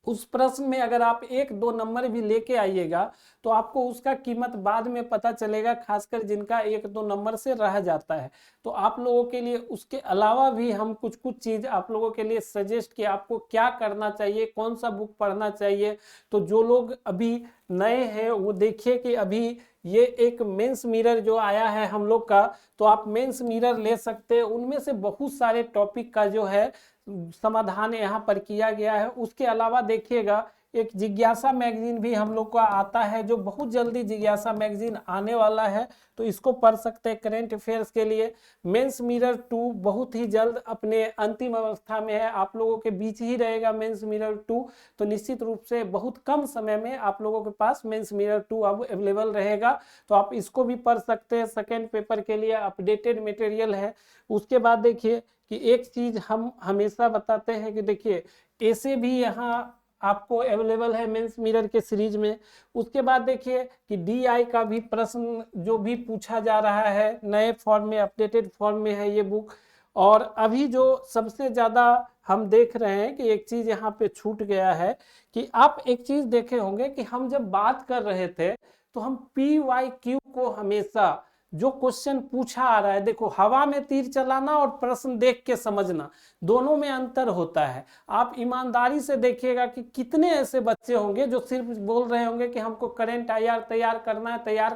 उस प्रश्न में अगर आप 1-2 नंबर भी लेके आइएगा तो आपको उसका कीमत बाद में पता चलेगा, खासकर जिनका 1-2 नंबर से रह जाता है। तो आप लोगों के लिए उसके अलावा भी हम कुछ चीज़ आप लोगों के लिए सजेस्ट कि आपको क्या करना चाहिए, कौन सा बुक पढ़ना चाहिए। तो जो लोग अभी नए हैं वो देखिए कि अभी ये एक मेंस मिरर जो आया है हम लोग का, तो आप मेंस मिरर ले सकते हैं। उनमें से बहुत सारे टॉपिक का जो है समाधान यहाँ पर किया गया है। उसके अलावा देखिएगा एक जिज्ञासा मैगजीन भी हम लोग का आता है, जो बहुत जल्दी जिज्ञासा मैगजीन आने वाला है, तो इसको पढ़ सकते हैं करेंट अफेयर्स के लिए। मेंस मिरर 2 बहुत ही जल्द अपने अंतिम अवस्था में है, आप लोगों के बीच ही रहेगा मेंस मिरर 2। तो निश्चित रूप से बहुत कम समय में आप लोगों के पास मेंस मिरर 2 अब अवेलेबल रहेगा, तो आप इसको भी पढ़ सकते हैं। सेकेंड पेपर के लिए अपडेटेड मटेरियल है। उसके बाद देखिए कि एक चीज हम हमेशा बताते हैं कि देखिए ऐसे भी यहाँ आपको अवेलेबल है मेंस मिरर के सीरीज में। उसके बाद देखिए कि DI का भी प्रश्न जो भी पूछा जा रहा है नए फॉर्म में, अपडेटेड फॉर्म में है ये बुक। और अभी जो सबसे ज़्यादा हम देख रहे हैं कि एक चीज़ यहाँ पे छूट गया है कि आप एक चीज़ देखे होंगे कि हम जब बात कर रहे थे तो हम PYQ को हमेशा जो क्वेश्चन पूछा आ रहा है, देखो हवा में तीर चलाना और प्रश्न देख के समझना, दोनों में अंतर होता है। आप ईमानदारी से देखिएगा कि कितने ऐसे बच्चे होंगे जो सिर्फ बोल रहे होंगे कि हमको करंट IR तैयार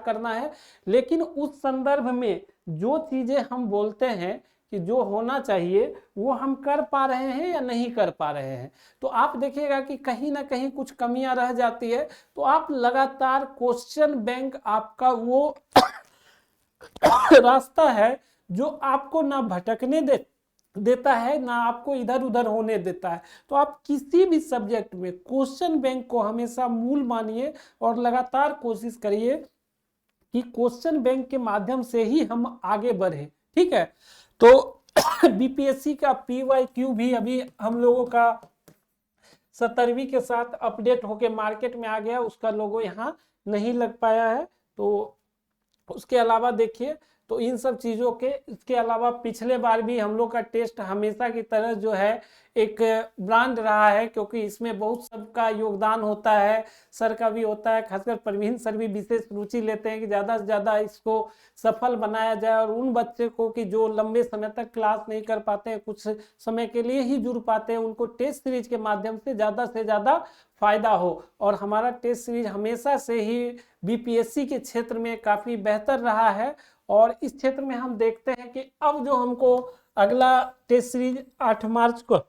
करना है, लेकिन उस संदर्भ में जो चीजें हम बोलते हैं कि जो होना चाहिए वो हम कर पा रहे हैं या नहीं कर पा रहे हैं। तो आप देखिएगा कि कहीं ना कहीं कुछ कमियां रह जाती है। तो आप लगातार क्वेश्चन बैंक आपका वो रास्ता है जो आपको ना भटकने देता है, ना आपको इधर उधर होने देता है। तो आप किसी भी सब्जेक्ट में क्वेश्चन बैंक को हमेशा मूल मानिए और लगातार कोशिश करिए कि क्वेश्चन बैंक के माध्यम से ही हम आगे बढ़े। ठीक है, तो बीपीएससी का PYQ भी अभी हम लोगों का 17वीं के साथ अपडेट होके मार्केट में आ गया, उसका लोगो यहाँ नहीं लग पाया है। तो उसके अलावा देखिए, तो इन सब चीजों के इसके अलावा पिछले बार भी हम लोग का टेस्ट हमेशा की तरह जो है एक ब्रांड रहा है, क्योंकि इसमें बहुत सबका योगदान होता है, सर का भी होता है, खासकर प्रवीण सर भी विशेष रुचि लेते हैं कि ज्यादा से ज्यादा इसको सफल बनाया जाए, और उन बच्चे को कि जो लंबे समय तक क्लास नहीं कर पाते हैं, कुछ समय के लिए ही जुड़ पाते हैं, उनको टेस्ट सीरीज के माध्यम से ज्यादा फायदा हो। और हमारा टेस्ट सीरीज हमेशा से ही बीपीएससी के क्षेत्र में काफी बेहतर रहा है, और इस क्षेत्र में हम देखते हैं कि अब जो हमको अगला टेस्ट सीरीज 8 मार्च को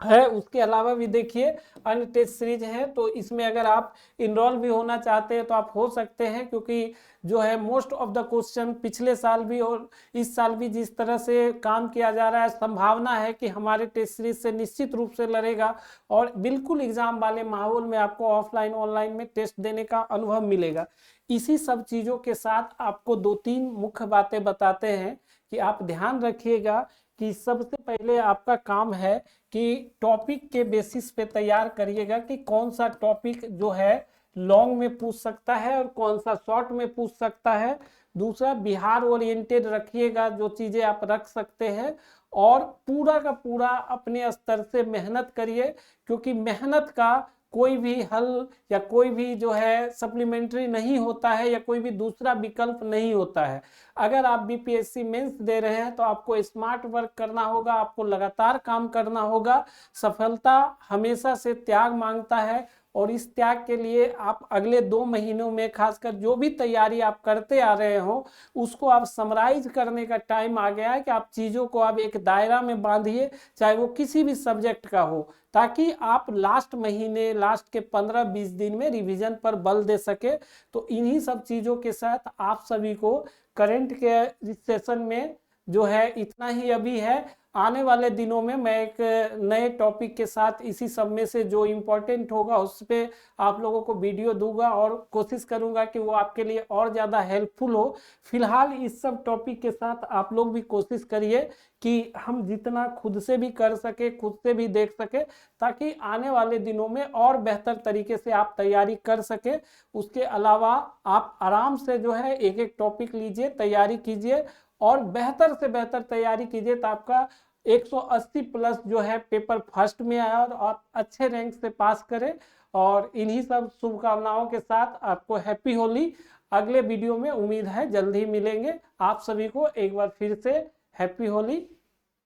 है, उसके अलावा भी देखिए अन्य टेस्ट सीरीज है, तो इसमें अगर आप इनरोल भी होना चाहते हैं तो आप हो सकते हैं, क्योंकि जो है मोस्ट ऑफ द क्वेश्चन पिछले साल भी और इस साल भी जिस तरह से काम किया जा रहा है, संभावना है कि हमारे टेस्ट सीरीज से निश्चित रूप से लड़ेगा, और बिल्कुल एग्जाम वाले माहौल में आपको ऑफलाइन ऑनलाइन में टेस्ट देने का अनुभव मिलेगा। इसी सब चीजों के साथ आपको 2-3 मुख्य बातें बताते हैं कि आप ध्यान रखिएगा कि सबसे पहले आपका काम है कि टॉपिक के बेसिस पे तैयार करिएगा कि कौन सा टॉपिक जो है लॉन्ग में पूछ सकता है और कौन सा शॉर्ट में पूछ सकता है। दूसरा, बिहार ओरिएंटेड रखिएगा, जो चीजें आप रख सकते हैं, और पूरा का पूरा अपने स्तर से मेहनत करिए, क्योंकि मेहनत का कोई भी हल या कोई भी जो है सप्लीमेंट्री नहीं होता है, या कोई भी दूसरा विकल्प नहीं होता है। अगर आप बीपीएससी मेंस दे रहे हैं तो आपको स्मार्ट वर्क करना होगा, आपको लगातार काम करना होगा। सफलता हमेशा से त्याग मांगता है, और इस त्याग के लिए आप अगले 2 महीनों में खासकर जो भी तैयारी आप करते आ रहे हो उसको आप समराइज करने का टाइम आ गया है, कि आप चीजों को आप एक दायरा में बांधिए, चाहे वो किसी भी सब्जेक्ट का हो, ताकि आप लास्ट महीने लास्ट के 15-20 दिन में रिवीजन पर बल दे सके। तो इन्हीं सब चीजों के साथ आप सभी को करंट के सेशन में जो है इतना ही अभी है। आने वाले दिनों में मैं एक नए टॉपिक के साथ इसी सब में से जो इम्पोर्टेंट होगा उस पर आप लोगों को वीडियो दूंगा, और कोशिश करूंगा कि वो आपके लिए और ज़्यादा हेल्पफुल हो। फिलहाल इस सब टॉपिक के साथ आप लोग भी कोशिश करिए कि हम जितना खुद से भी कर सके, खुद से भी देख सके, ताकि आने वाले दिनों में और बेहतर तरीके से आप तैयारी कर सके। उसके अलावा आप आराम से जो है एक एक टॉपिक लीजिए, तैयारी कीजिए, और बेहतर से बेहतर तैयारी कीजिए, तो आपका 180 प्लस जो है पेपर फर्स्ट में आया और आप अच्छे रैंक से पास करें। और इन्हीं सब शुभकामनाओं के साथ आपको हैप्पी होली। अगले वीडियो में उम्मीद है जल्द ही मिलेंगे। आप सभी को एक बार फिर से happy Holi.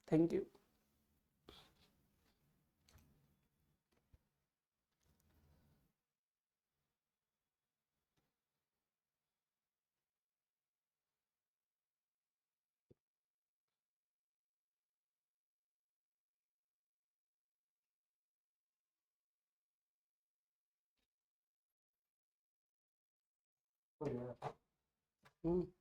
Thank you. Hmm.